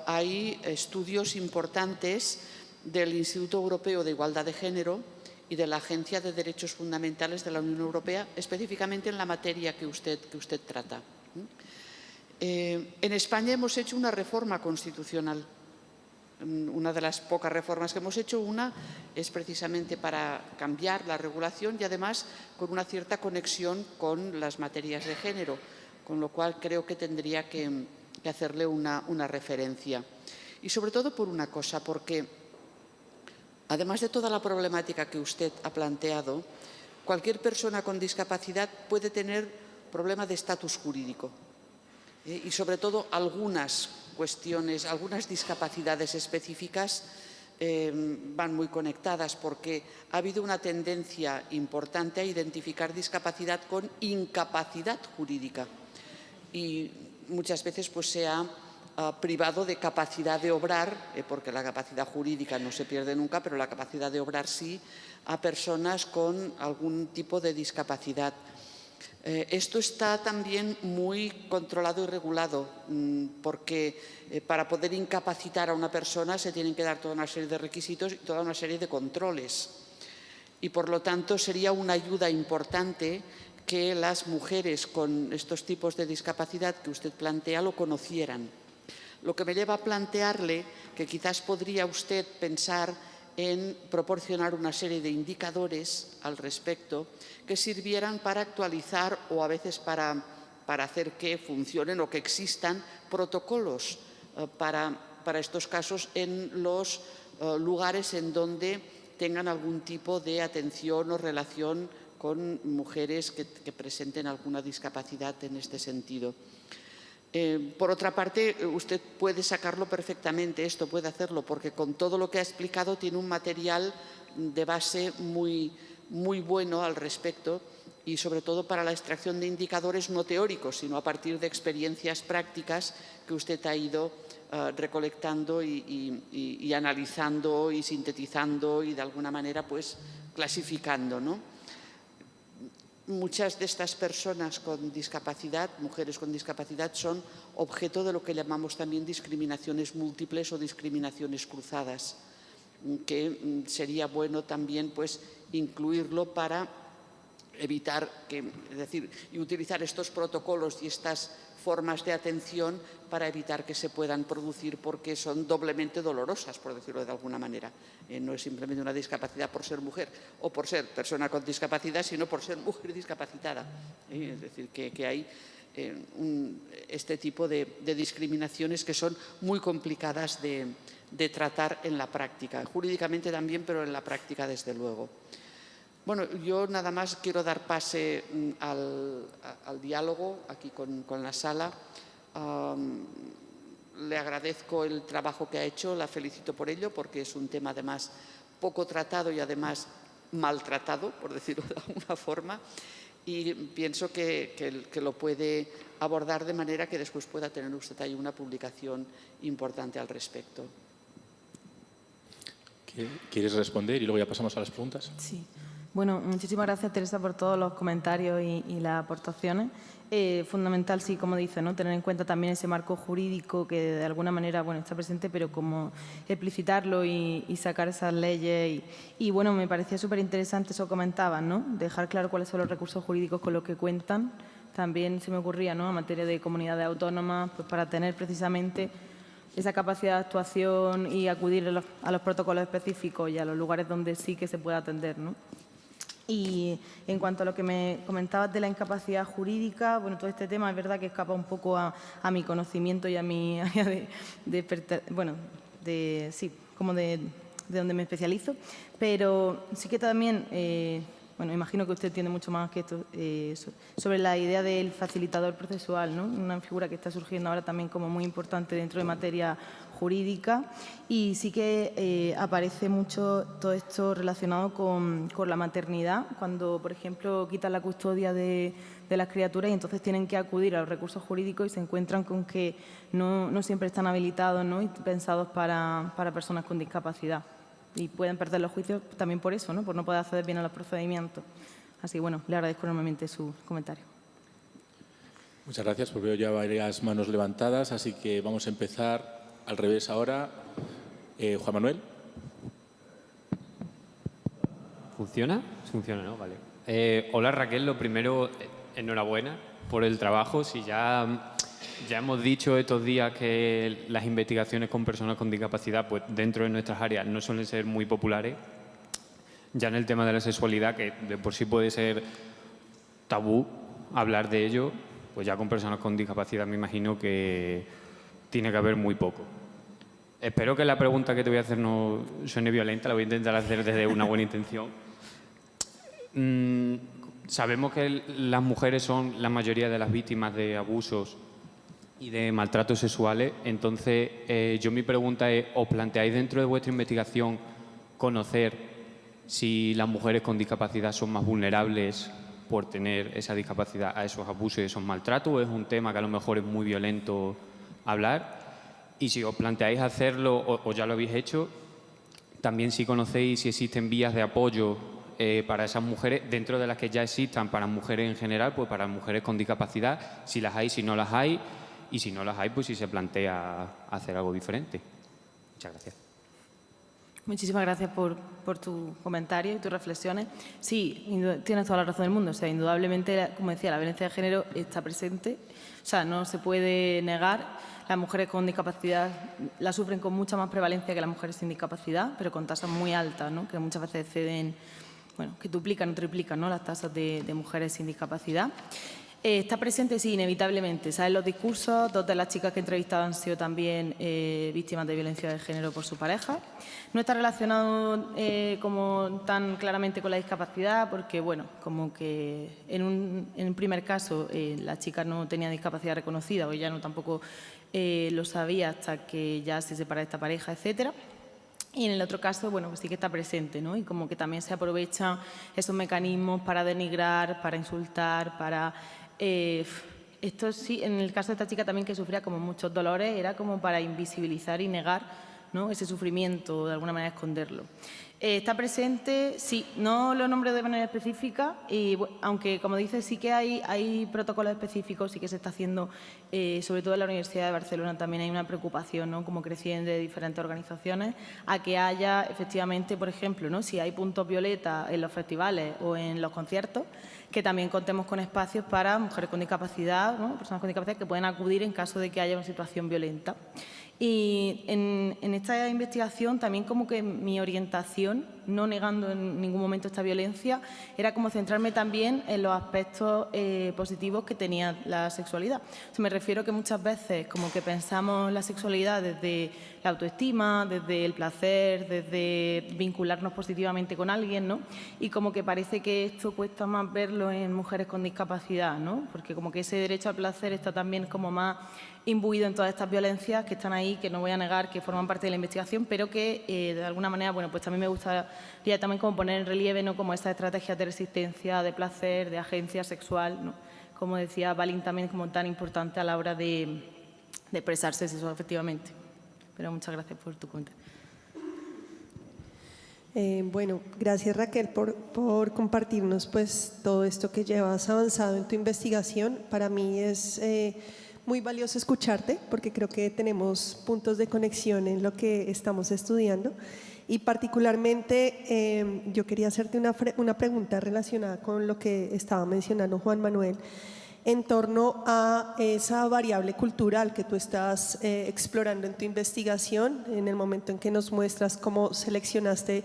hay estudios importantes del Instituto Europeo de Igualdad de Género y de la Agencia de Derechos Fundamentales de la Unión Europea, específicamente en la materia que usted trata. En España hemos hecho una reforma constitucional. Una de las pocas reformas que hemos hecho, una es precisamente para cambiar la regulación y además con una cierta conexión con las materias de género, con lo cual creo que tendría que hacerle una referencia. Y sobre todo por una cosa, porque además de toda la problemática que usted ha planteado, cualquier persona con discapacidad puede tener problemas de estatus jurídico y sobre todo algunas cuestiones, algunas discapacidades específicas van muy conectadas porque ha habido una tendencia importante a identificar discapacidad con incapacidad jurídica y muchas veces pues se ha privado de capacidad de obrar, porque la capacidad jurídica no se pierde nunca, pero la capacidad de obrar sí, a personas con algún tipo de discapacidad. Esto está también muy controlado y regulado, porque para poder incapacitar a una persona se tienen que dar toda una serie de requisitos y toda una serie de controles. Y por lo tanto sería una ayuda importante que las mujeres con estos tipos de discapacidad que usted plantea lo conocieran. Lo que me lleva a plantearle que quizás podría usted pensar en proporcionar una serie de indicadores al respecto que sirvieran para actualizar o a veces para hacer que funcionen o que existan protocolos para estos casos en los lugares en donde tengan algún tipo de atención o relación con mujeres que presenten alguna discapacidad en este sentido. Por otra parte, usted puede sacarlo perfectamente, esto puede hacerlo, porque con todo lo que ha explicado tiene un material de base muy bueno al respecto y sobre todo para la extracción de indicadores no teóricos, sino a partir de experiencias prácticas que usted ha ido recolectando y analizando y sintetizando y de alguna manera pues clasificando, ¿no? Muchas de estas personas con discapacidad, mujeres con discapacidad, son objeto de lo que llamamos también discriminaciones múltiples o discriminaciones cruzadas, que sería bueno también pues, incluirlo para evitar y utilizar estos protocolos y estas formas de atención para evitar que se puedan producir porque son doblemente dolorosas, por decirlo de alguna manera. No es simplemente una discapacidad por ser mujer o por ser persona con discapacidad, sino por ser mujer discapacitada. Es decir, que hay este tipo de discriminaciones que son muy complicadas de tratar en la práctica, jurídicamente también, pero en la práctica desde luego. Bueno, yo nada más quiero dar pase al diálogo aquí con la sala. Le agradezco el trabajo que ha hecho, la felicito por ello, porque es un tema además poco tratado y además maltratado, por decirlo de alguna forma, y pienso que lo puede abordar de manera que después pueda tener usted ahí una publicación importante al respecto. ¿Quieres responder y luego ya pasamos a las preguntas? Sí. Bueno, muchísimas gracias, Teresa, por todos los comentarios y las aportaciones. Fundamental, sí, como dice, ¿no? Tener en cuenta también ese marco jurídico que de alguna manera está presente, pero como explicitarlo y sacar esas leyes. Y bueno, me parecía súper interesante eso que comentaban, ¿no? Dejar claro cuáles son los recursos jurídicos con los que cuentan. También se me ocurría, ¿no?, a materia de comunidades autónomas, pues para tener precisamente esa capacidad de actuación y acudir a los protocolos específicos y a los lugares donde sí que se puede atender, ¿no? Y en cuanto a lo que me comentabas de la incapacidad jurídica, bueno, todo este tema es verdad que escapa un poco a mi conocimiento y a mi área de donde me especializo, pero sí que también, bueno, imagino que usted entiende mucho más que esto, sobre la idea del facilitador procesual, ¿no? Una figura que está surgiendo ahora también como muy importante dentro de materia jurídica, y sí que aparece mucho todo esto relacionado con la maternidad, cuando, por ejemplo, quitan la custodia de las criaturas y entonces tienen que acudir a los recursos jurídicos y se encuentran con que no siempre están habilitados, ¿no?, y pensados para personas con discapacidad. Y pueden perder los juicios también por eso, ¿no?, por no poder acceder bien a los procedimientos. Así que, bueno, le agradezco enormemente su comentario. Muchas gracias, porque veo ya varias manos levantadas, así que vamos a empezar al revés ahora. Juan Manuel. ¿Funciona? Funciona, ¿no? Vale. Hola, Raquel. Lo primero, enhorabuena por el trabajo. Si ya hemos dicho estos días que las investigaciones con personas con discapacidad, pues dentro de nuestras áreas no suelen ser muy populares. Ya en el tema de la sexualidad, que de por sí puede ser tabú hablar de ello, pues ya con personas con discapacidad me imagino que tiene que haber muy poco. Espero que la pregunta que te voy a hacer no suene violenta, la voy a intentar hacer desde una buena intención. Sabemos que las mujeres son la mayoría de las víctimas de abusos y de maltratos sexuales, entonces mi pregunta es, ¿os planteáis dentro de vuestra investigación conocer si las mujeres con discapacidad son más vulnerables por tener esa discapacidad a esos abusos y esos maltratos, o es un tema que a lo mejor es muy violento hablar? Y si os planteáis hacerlo o ya lo habéis hecho, también si conocéis si existen vías de apoyo para esas mujeres, dentro de las que ya existan para mujeres en general, pues para mujeres con discapacidad, si las hay, si no las hay, y si no las hay, pues si se plantea hacer algo diferente. Muchas gracias. Muchísimas gracias por tu comentario y tus reflexiones. Sí, tienes toda la razón del mundo. O sea, indudablemente, como decía, la violencia de género está presente. O sea, no se puede negar. Las mujeres con discapacidad la sufren con mucha más prevalencia que las mujeres sin discapacidad, pero con tasas muy altas, ¿no?, que muchas veces exceden, bueno, que duplican o triplican, ¿no?, las tasas de mujeres sin discapacidad. Está presente, sí, inevitablemente. ¿Sabes? Los discursos, dos de las chicas que he entrevistado han sido también víctimas de violencia de género por su pareja. No está relacionado como tan claramente con la discapacidad porque, bueno, como que en un primer caso la chica no tenía discapacidad reconocida o ella no tampoco lo sabía hasta que ya se separa de esta pareja, etcétera. Y en el otro caso, bueno, pues sí que está presente, ¿no? Y como que también se aprovechan esos mecanismos para denigrar, para insultar, para... esto sí, en el caso de esta chica también, que sufría como muchos dolores, era como para invisibilizar y negar, ¿no?, ese sufrimiento, de alguna manera esconderlo. Está presente, sí, no lo nombro de manera específica, y, aunque, como dices, sí que hay protocolos específicos, sí que se está haciendo, sobre todo en la Universidad de Barcelona también hay una preocupación, ¿no?, como creciente de diferentes organizaciones, a que haya efectivamente, por ejemplo, ¿no?, si hay puntos violeta en los festivales o en los conciertos, que también contemos con espacios para mujeres con discapacidad, ¿no?, personas con discapacidad que pueden acudir en caso de que haya una situación violenta. Y en esta investigación también como que mi orientación no negando en ningún momento esta violencia, era como centrarme también en los aspectos positivos que tenía la sexualidad. O sea, me refiero que muchas veces como que pensamos la sexualidad desde la autoestima, desde el placer, desde vincularnos positivamente con alguien, ¿no? Y como que parece que esto cuesta más verlo en mujeres con discapacidad, ¿no? Porque como que ese derecho al placer está también como más imbuido en todas estas violencias que están ahí, que no voy a negar que forman parte de la investigación, pero que de alguna manera, bueno, pues también me gustaría también como poner en relieve, ¿no? Como esas estrategias de resistencia, de placer, de agencia sexual, ¿no? Como decía Balín, también como tan importante a la hora de expresarse sexual, efectivamente. Pero muchas gracias por tu comentario. Bueno, gracias Raquel por compartirnos pues todo esto que llevas avanzado en tu investigación. Para mí es muy valioso escucharte porque creo que tenemos puntos de conexión en lo que estamos estudiando y particularmente yo quería hacerte una pregunta relacionada con lo que estaba mencionando Juan Manuel en torno a esa variable cultural que tú estás explorando en tu investigación, en el momento en que nos muestras cómo seleccionaste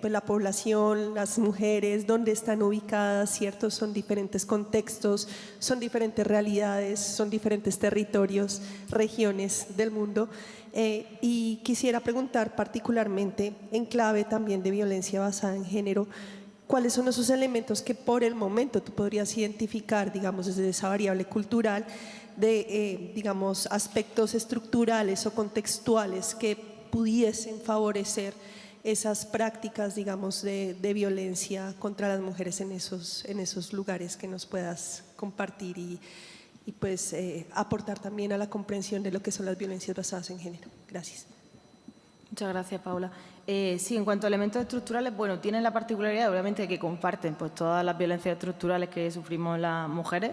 pues la población, las mujeres, dónde están ubicadas, ¿cierto? Son diferentes contextos, son diferentes realidades, son diferentes territorios, regiones del mundo. Y quisiera preguntar particularmente en clave también de violencia basada en género, ¿cuáles son esos elementos que por el momento tú podrías identificar, digamos, desde esa variable cultural de, digamos, aspectos estructurales o contextuales que pudiesen favorecer esas prácticas, digamos, de violencia contra las mujeres en esos lugares que nos puedas compartir y pues aportar también a la comprensión de lo que son las violencias basadas en género? Gracias. Muchas gracias, Paula. Sí, en cuanto a elementos estructurales, bueno, tienen la particularidad, obviamente, que comparten pues, todas las violencias estructurales que sufrimos las mujeres.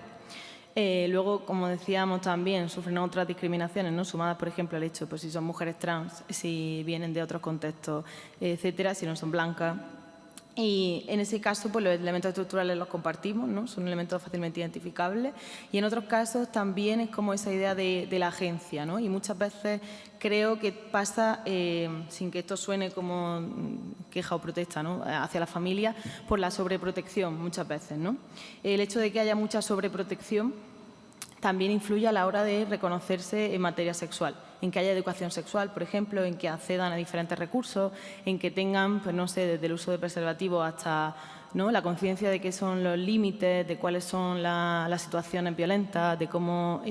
Luego, como decíamos, también sufren otras discriminaciones, ¿no? Sumadas, por ejemplo, al hecho, pues si son mujeres trans, si vienen de otros contextos, etcétera, si no son blancas. Y en ese caso, pues los elementos estructurales los compartimos, ¿no? Son elementos fácilmente identificables. Y en otros casos también es como esa idea de la agencia, ¿no? Y muchas veces creo que pasa, sin que esto suene como queja o protesta, ¿no? Hacia la familia, por la sobreprotección muchas veces, ¿no? El hecho de que haya mucha sobreprotección también influye a la hora de reconocerse en materia sexual, en que haya educación sexual, por ejemplo, en que accedan a diferentes recursos, en que tengan, pues no sé, desde el uso de preservativos hasta, ¿no?, la conciencia de qué son los límites, de cuáles son las situaciones violentas, de cómo…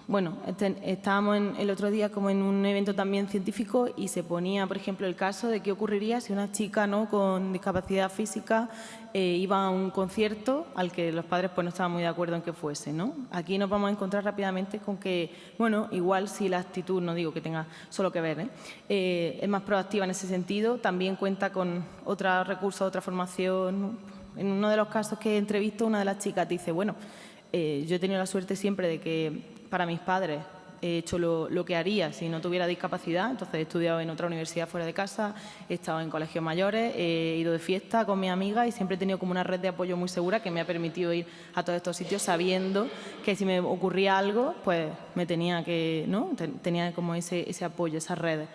Bueno, estábamos el otro día como en un evento también científico y se ponía, por ejemplo, el caso de qué ocurriría si una chica, ¿no?, con discapacidad física iba a un concierto al que los padres pues no estaban muy de acuerdo en que fuese, ¿no? Aquí nos vamos a encontrar rápidamente con que, bueno, igual si la actitud, no digo que tenga solo que ver, es más proactiva en ese sentido, también cuenta con otros recursos, otra formación, ¿no? En uno de los casos que he entrevisto, una de las chicas dice, bueno, yo he tenido la suerte siempre de que para mis padres he hecho lo que haría si no tuviera discapacidad, entonces he estudiado en otra universidad fuera de casa, he estado en colegios mayores, he ido de fiesta con mis amigas y siempre he tenido como una red de apoyo muy segura que me ha permitido ir a todos estos sitios sabiendo que si me ocurría algo, pues me tenía que, ¿no?, tenía como ese apoyo, esas redes.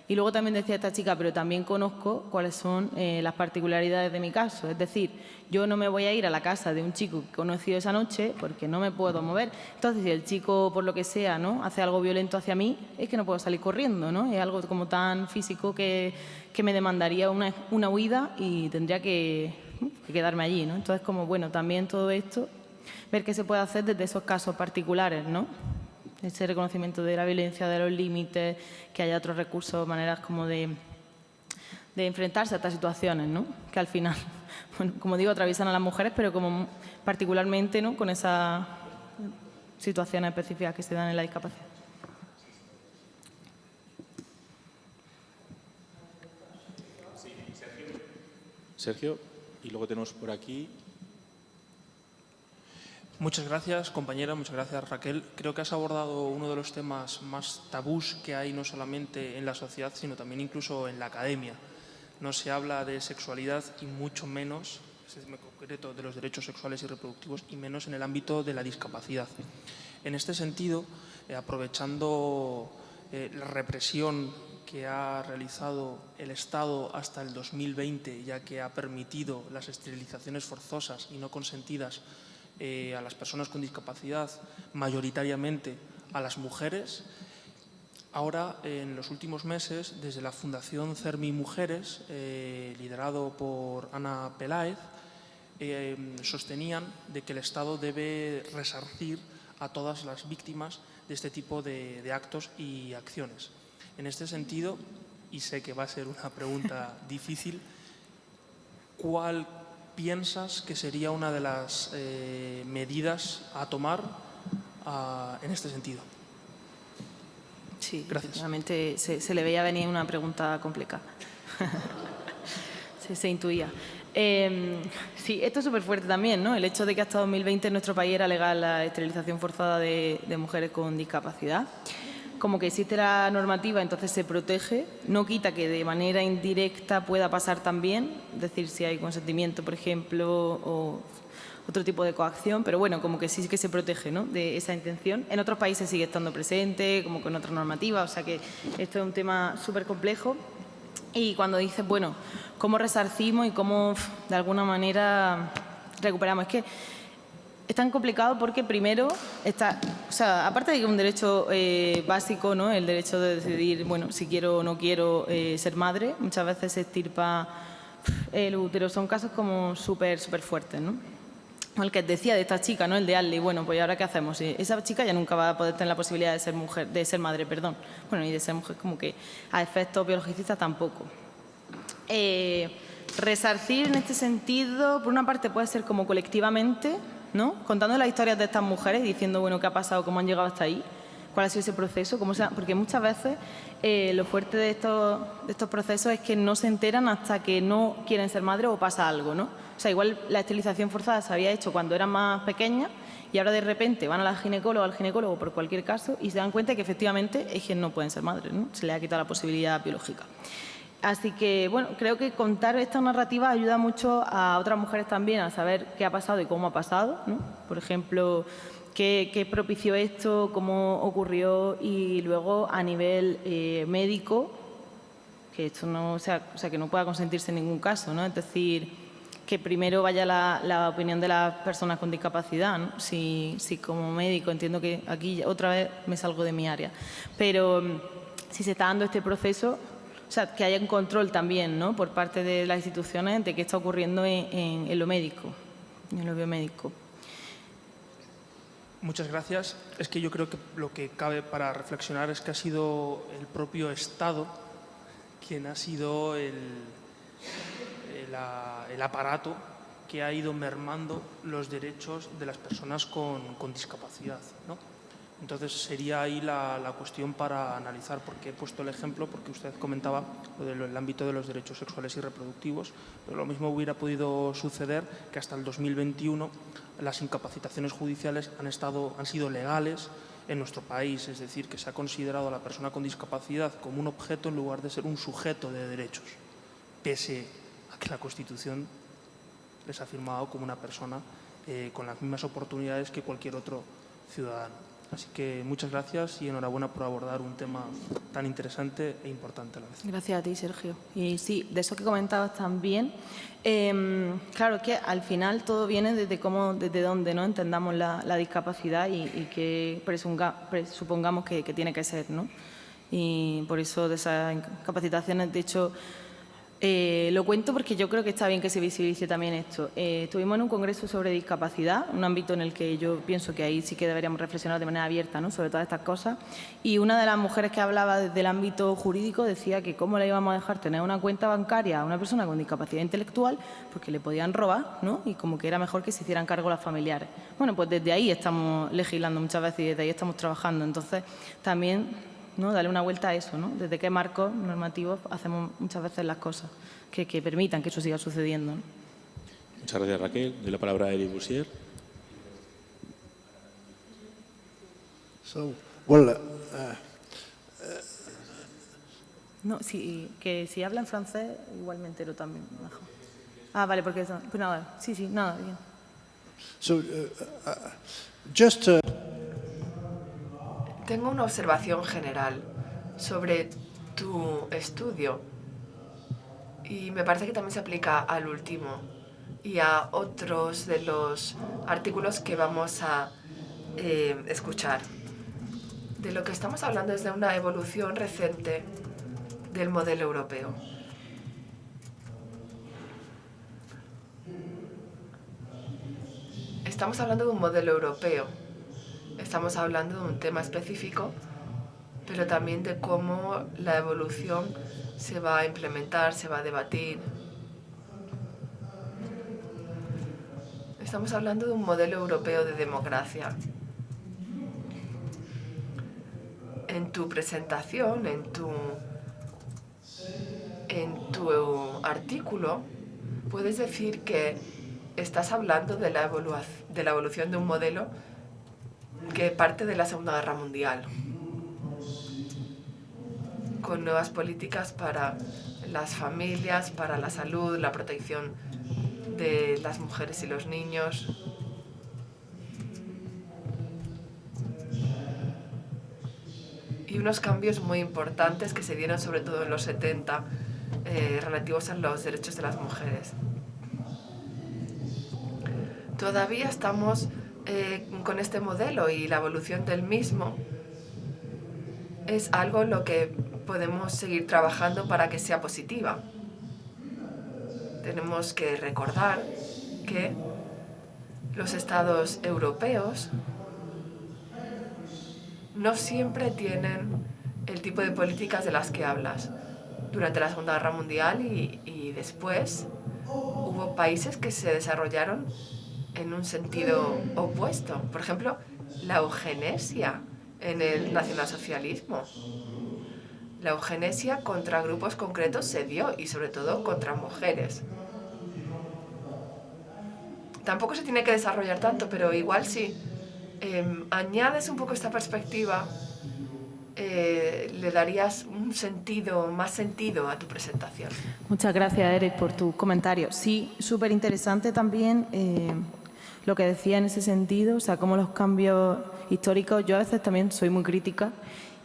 Y luego también decía esta chica, pero también conozco cuáles son las particularidades de mi caso. Es decir, yo no me voy a ir a la casa de un chico que he conocido esa noche porque no me puedo mover. Entonces, si el chico, por lo que sea, ¿no?, hace algo violento hacia mí, es que no puedo salir corriendo, ¿no? Es algo como tan físico que me demandaría una huida y tendría que quedarme allí, ¿no? Entonces, como, bueno, también todo esto, ver qué se puede hacer desde esos casos particulares, ¿no? Ese reconocimiento de la violencia, de los límites, que haya otros recursos, maneras como de enfrentarse a estas situaciones, ¿no? Que al final, bueno, como digo, atraviesan a las mujeres, pero como particularmente, ¿no?, con esas situaciones específicas que se dan en la discapacidad. Sergio, y luego tenemos por aquí… Muchas gracias, compañera, muchas gracias, Raquel. Creo que has abordado uno de los temas más tabús que hay no solamente en la sociedad, sino también incluso en la academia. No se habla de sexualidad y mucho menos, en concreto, de los derechos sexuales y reproductivos y menos en el ámbito de la discapacidad. En este sentido, aprovechando la represión que ha realizado el Estado hasta el 2020, ya que ha permitido las esterilizaciones forzosas y no consentidas a las personas con discapacidad, mayoritariamente a las mujeres. Ahora, en los últimos meses, desde la Fundación CERMI Mujeres, liderado por Ana Peláez, sostenían de que el Estado debe resarcir a todas las víctimas de este tipo de actos y acciones. En este sentido, y sé que va a ser una pregunta difícil, ¿cuál piensas que sería una de las medidas a tomar en este sentido? Sí, gracias. Efectivamente se le veía venir una pregunta compleja. se intuía. Sí, esto es súper fuerte también, ¿no? El hecho de que hasta 2020 en nuestro país era legal la esterilización forzada de mujeres con discapacidad. Como que existe la normativa, entonces se protege, no quita que de manera indirecta pueda pasar también, es decir, si hay consentimiento, por ejemplo, o otro tipo de coacción, pero bueno, como que sí que se protege, ¿no?, de esa intención. En otros países sigue estando presente, como con otra normativa, o sea que esto es un tema súper complejo. Y cuando dices, bueno, ¿cómo resarcimos y cómo de alguna manera recuperamos? Es que es tan complicado porque primero está, o sea, aparte de que es un derecho básico, ¿no?, el derecho de decidir, bueno, si quiero o no quiero ser madre, muchas veces se extirpa el útero. Son casos como súper fuertes, ¿no? El que decía de esta chica, ¿no?, el de Ashley. Bueno, pues ¿ahora qué hacemos? Esa chica ya nunca va a poder tener la posibilidad de ser mujer, de ser madre, perdón. Bueno, y de ser mujer, como que a efectos biologicistas tampoco. Resarcir en este sentido, por una parte puede ser como colectivamente, ¿no?, contando las historias de estas mujeres, diciendo, bueno, qué ha pasado, cómo han llegado hasta ahí, cuál ha sido ese proceso, porque muchas veces lo fuerte de estos procesos es que no se enteran hasta que no quieren ser madres o pasa algo, ¿no? O sea, igual la esterilización forzada se había hecho cuando eran más pequeñas y ahora de repente van a la ginecóloga, al ginecólogo por cualquier caso y se dan cuenta que efectivamente es que no pueden ser madres, ¿no? Se les ha quitado la posibilidad biológica. Así que, bueno, creo que contar esta narrativa ayuda mucho a otras mujeres también a saber qué ha pasado y cómo ha pasado, ¿no? Por ejemplo, qué propició esto, cómo ocurrió y luego a nivel médico, que esto no, o sea, que no pueda consentirse en ningún caso, ¿no? Es decir, que primero vaya la opinión de las personas con discapacidad, ¿no? Si como médico, entiendo que aquí otra vez me salgo de mi área, pero si se está dando este proceso, o sea, que haya un control también, ¿no?, por parte de las instituciones de qué está ocurriendo en lo médico, en lo biomédico. Muchas gracias. Es que yo creo que lo que cabe para reflexionar es que ha sido el propio Estado quien ha sido el aparato que ha ido mermando los derechos de las personas con discapacidad, ¿no? Entonces, sería ahí la cuestión para analizar, porque he puesto el ejemplo, porque usted comentaba lo del ámbito de los derechos sexuales y reproductivos, pero lo mismo hubiera podido suceder que hasta el 2021 las incapacitaciones judiciales han sido legales en nuestro país, es decir, que se ha considerado a la persona con discapacidad como un objeto en lugar de ser un sujeto de derechos, pese a que la Constitución les ha firmado como una persona con las mismas oportunidades que cualquier otro ciudadano. Así que muchas gracias y enhorabuena por abordar un tema tan interesante e importante a la vez. Gracias a ti, Sergio. Y sí, de eso que comentabas también, claro que al final todo viene desde dónde, ¿no?, entendamos la discapacidad y que presupongamos que tiene que ser, ¿no? Y por eso de esas capacitaciones, de hecho, lo cuento porque yo creo que está bien que se visibilice también esto. Estuvimos en un congreso sobre discapacidad, un ámbito en el que yo pienso que ahí sí que deberíamos reflexionar de manera abierta, ¿no?, sobre todas estas cosas. Y una de las mujeres que hablaba desde el ámbito jurídico decía que cómo le íbamos a dejar tener una cuenta bancaria a una persona con discapacidad intelectual porque le podían robar, ¿no?, y como que era mejor que se hicieran cargo las familiares. Bueno, pues desde ahí estamos legislando muchas veces y desde ahí estamos trabajando. Entonces, también, ¿no?, darle una vuelta a eso, ¿no?, desde qué marcos normativos hacemos muchas veces las cosas que permitan que eso siga sucediendo, ¿no? Muchas gracias, Raquel. De la palabra a Eric Bussier. No, que si habla en francés, igual me entero también mejor. Ah, vale, porque eso. Pues nada, sí, nada, bien. Tengo una observación general sobre tu estudio. Y me parece que también se aplica al último y a otros de los artículos que vamos a escuchar. De lo que estamos hablando es de una evolución reciente del modelo europeo. Estamos hablando de un modelo europeo, estamos hablando de un tema específico, pero también de cómo la evolución se va a implementar, se va a debatir. Estamos hablando de un modelo europeo de democracia. En tu presentación, en tu artículo, puedes decir que estás hablando de la evolución de un modelo que parte de la Segunda Guerra Mundial, con nuevas políticas para las familias, para la salud, la protección de las mujeres y los niños. Y unos cambios muy importantes que se dieron sobre todo en los 70 relativos a los derechos de las mujeres. Todavía estamos con este modelo y la evolución del mismo es algo en lo que podemos seguir trabajando para que sea positiva. Tenemos que recordar que los estados europeos no siempre tienen el tipo de políticas de las que hablas. Durante la Segunda Guerra Mundial y después hubo países que se desarrollaron en un sentido opuesto. Por ejemplo, la eugenesia en el nacionalsocialismo. La eugenesia contra grupos concretos se dio, y sobre todo contra mujeres. Tampoco se tiene que desarrollar tanto, pero igual si añades un poco esta perspectiva, le darías más sentido a tu presentación. Muchas gracias, Eric, por tu comentario. Sí, súper interesante también lo que decía en ese sentido, o sea, cómo los cambios históricos, yo a veces también soy muy crítica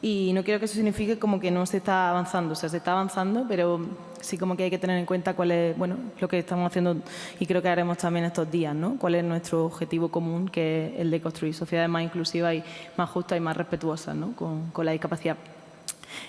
y no quiero que eso signifique como que no se está avanzando, o sea, se está avanzando, pero sí como que hay que tener en cuenta cuál es, bueno, lo que estamos haciendo y creo que haremos también estos días, ¿no? Cuál es nuestro objetivo común, que es el de construir sociedades más inclusivas y más justas y más respetuosas, ¿no? con la discapacidad.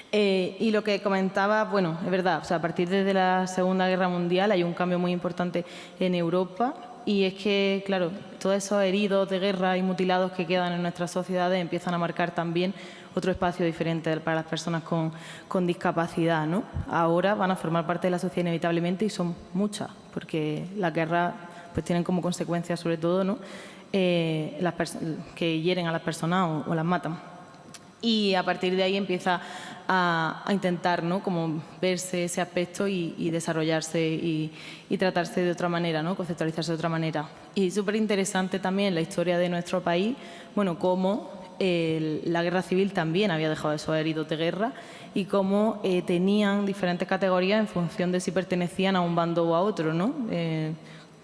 Y lo que comentaba, bueno, es verdad, o sea, a partir de la Segunda Guerra Mundial hay un cambio muy importante en Europa. Y es que, claro, todos esos heridos de guerra y mutilados que quedan en nuestras sociedades empiezan a marcar también otro espacio diferente para las personas con discapacidad, ¿no? Ahora van a formar parte de la sociedad inevitablemente y son muchas, porque las guerras pues, tienen como consecuencia, sobre todo, ¿no? Que hieren a las personas o las matan. Y a partir de ahí empieza a intentar, ¿no? Como verse ese aspecto y desarrollarse y tratarse de otra manera, ¿no? Conceptualizarse de otra manera. Y súper interesante también la historia de nuestro país, bueno, cómo la guerra civil también había dejado esos heridos de guerra y cómo tenían diferentes categorías en función de si pertenecían a un bando o a otro, ¿no?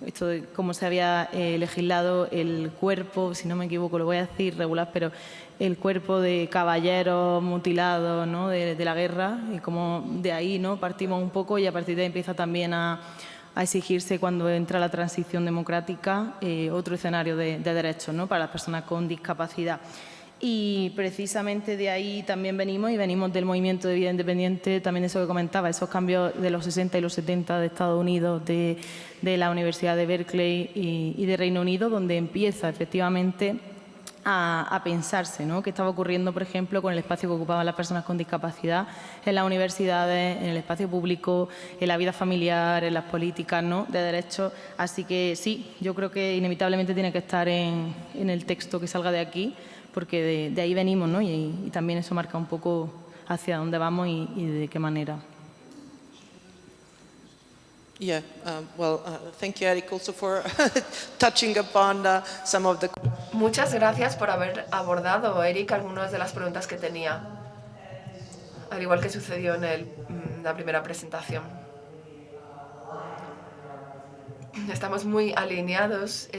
Esto de cómo se había legislado el cuerpo, si no me equivoco, lo voy a decir regular, pero el cuerpo de caballeros mutilados, ¿no? de la guerra, y cómo de ahí, ¿no? Partimos un poco y a partir de ahí empieza también a exigirse, cuando entra la transición democrática, otro escenario de derechos, ¿no? Para las personas con discapacidad. Y precisamente de ahí también venimos, y venimos del movimiento de vida independiente, también de eso que comentaba, esos cambios de los 60 y los 70 de Estados Unidos, de la Universidad de Berkeley y de Reino Unido, donde empieza efectivamente a pensarse, ¿no? Qué estaba ocurriendo, por ejemplo, con el espacio que ocupaban las personas con discapacidad en las universidades, en el espacio público, en la vida familiar, en las políticas, ¿no? de derechos. Así que sí, yo creo que inevitablemente tiene que estar en el texto que salga de aquí, porque de ahí venimos, ¿no? y también eso marca un poco hacia dónde vamos y de qué manera. Yeah, thank you, Eric, also for touching upon some of the... Muchas gracias por haber abordado, Eric, algunas de las preguntas que tenía, al igual que sucedió en la primera presentación. Estamos muy alineados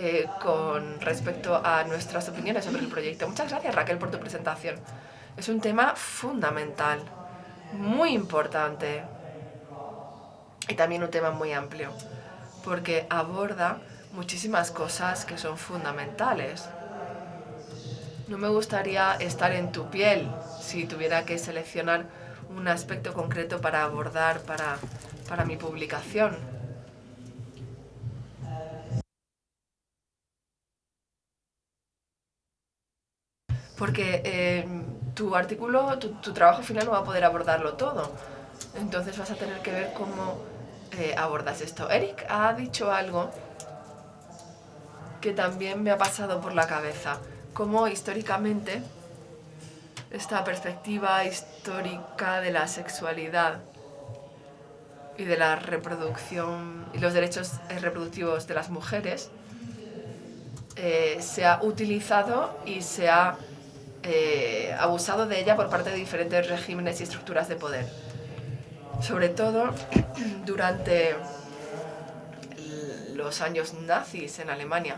con respecto a nuestras opiniones sobre el proyecto. Muchas gracias, Raquel, por tu presentación. Es un tema fundamental muy importante y también un tema muy amplio, porque aborda muchísimas cosas que son fundamentales. No me gustaría estar en tu piel si tuviera que seleccionar un aspecto concreto para abordar para mi publicación. Porque tu artículo, tu trabajo final no va a poder abordarlo todo. Entonces vas a tener que ver cómo abordas esto. Eric ha dicho algo que también me ha pasado por la cabeza. Cómo históricamente esta perspectiva histórica de la sexualidad y de la reproducción y los derechos reproductivos de las mujeres se ha utilizado y se ha abusado de ella por parte de diferentes regímenes y estructuras de poder. Sobre todo durante los años nazis en Alemania.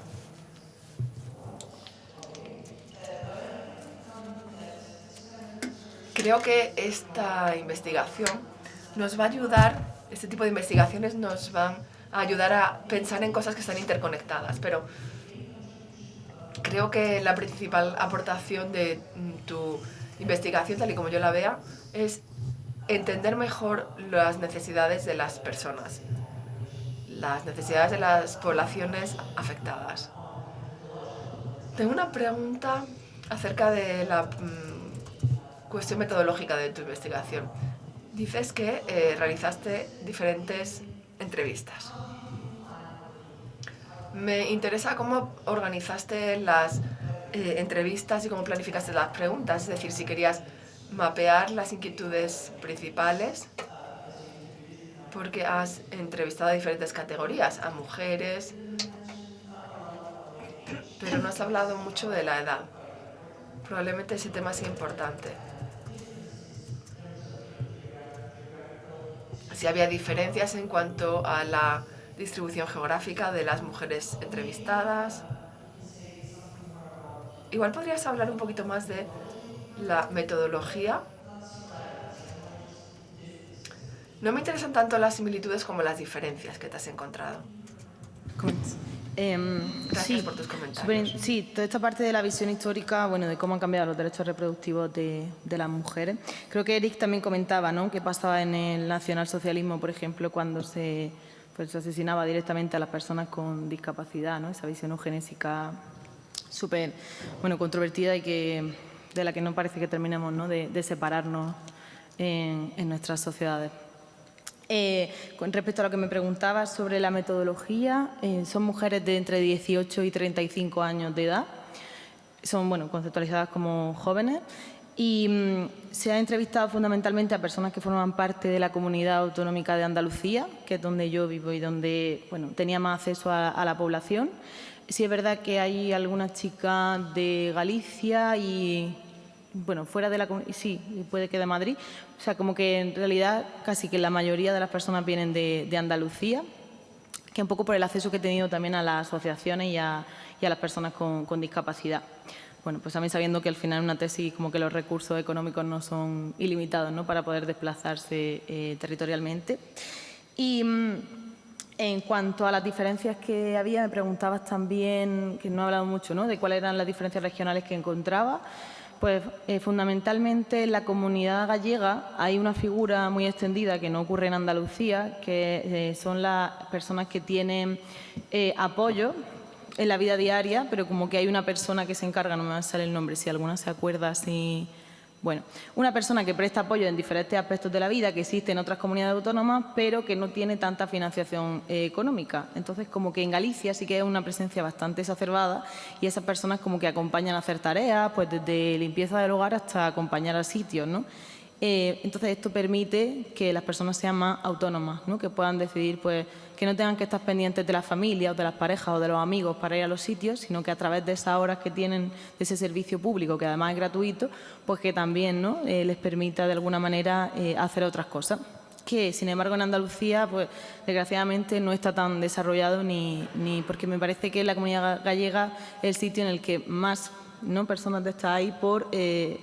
Creo que esta investigación nos va a ayudar, este tipo de investigaciones nos van a ayudar a pensar en cosas que están interconectadas, pero creo que la principal aportación de tu investigación, tal y como yo la vea, es entender mejor las necesidades de las personas, las necesidades de las poblaciones afectadas. Tengo una pregunta acerca de la cuestión metodológica de tu investigación. Dices que realizaste diferentes entrevistas. Me interesa cómo organizaste las entrevistas y cómo planificaste las preguntas, es decir, si querías mapear las inquietudes principales, porque has entrevistado a diferentes categorías, a mujeres, pero no has hablado mucho de la edad. Probablemente ese tema sea importante. Si había diferencias en cuanto a la distribución geográfica de las mujeres entrevistadas. Igual podrías hablar un poquito más de la metodología. No me interesan tanto las similitudes como las diferencias que te has encontrado. Gracias por tus comentarios. Sí, toda esta parte de la visión histórica, bueno, de cómo han cambiado los derechos reproductivos de las mujeres. Creo que Eric también comentaba, ¿no?, que pasaba en el nacionalsocialismo, por ejemplo, cuando se asesinaba directamente a las personas con discapacidad, ¿no? Esa visión eugenésica súper, bueno, controvertida y de la que no parece que terminemos, ¿no?, de separarnos en nuestras sociedades. Con respecto a lo que me preguntabas sobre la metodología, son mujeres de entre 18 y 35 años de edad, son, bueno, conceptualizadas como jóvenes y se ha entrevistado fundamentalmente a personas que forman parte de la Comunidad Autonómica de Andalucía, que es donde yo vivo y donde, bueno, tenía más acceso a la población. Sí es verdad que hay algunas chicas de Galicia y, bueno, fuera de la comunidad, sí, puede que de Madrid. O sea, como que en realidad casi que la mayoría de las personas vienen de Andalucía, que un poco por el acceso que he tenido también a las asociaciones y a las personas con discapacidad. Bueno, pues también sabiendo que al final en una tesis como que los recursos económicos no son ilimitados, ¿no?, para poder desplazarse territorialmente. Y en cuanto a las diferencias que había, me preguntabas también, que no he hablado mucho, ¿no?, de cuáles eran las diferencias regionales que encontraba. Pues fundamentalmente en la comunidad gallega hay una figura muy extendida que no ocurre en Andalucía, que son las personas que tienen apoyo en la vida diaria, pero como que hay una persona que se encarga, no me va a salir el nombre, si alguna se acuerda, si... Bueno, una persona que presta apoyo en diferentes aspectos de la vida que existe en otras comunidades autónomas, pero que no tiene tanta financiación económica. Entonces, como que en Galicia sí que hay una presencia bastante exacerbada y esas personas como que acompañan a hacer tareas, pues desde limpieza del hogar hasta acompañar a sitios, ¿no? Entonces, esto permite que las personas sean más autónomas, ¿no?, que puedan decidir, pues, que no tengan que estar pendientes de la familia o de las parejas o de los amigos para ir a los sitios, sino que a través de esas horas que tienen de ese servicio público, que además es gratuito, pues que también, ¿no?, les permita de alguna manera hacer otras cosas. Que, sin embargo, en Andalucía, pues, desgraciadamente no está tan desarrollado ni porque me parece que la comunidad gallega es el sitio en el que más ¿no? Personas de esta ahí por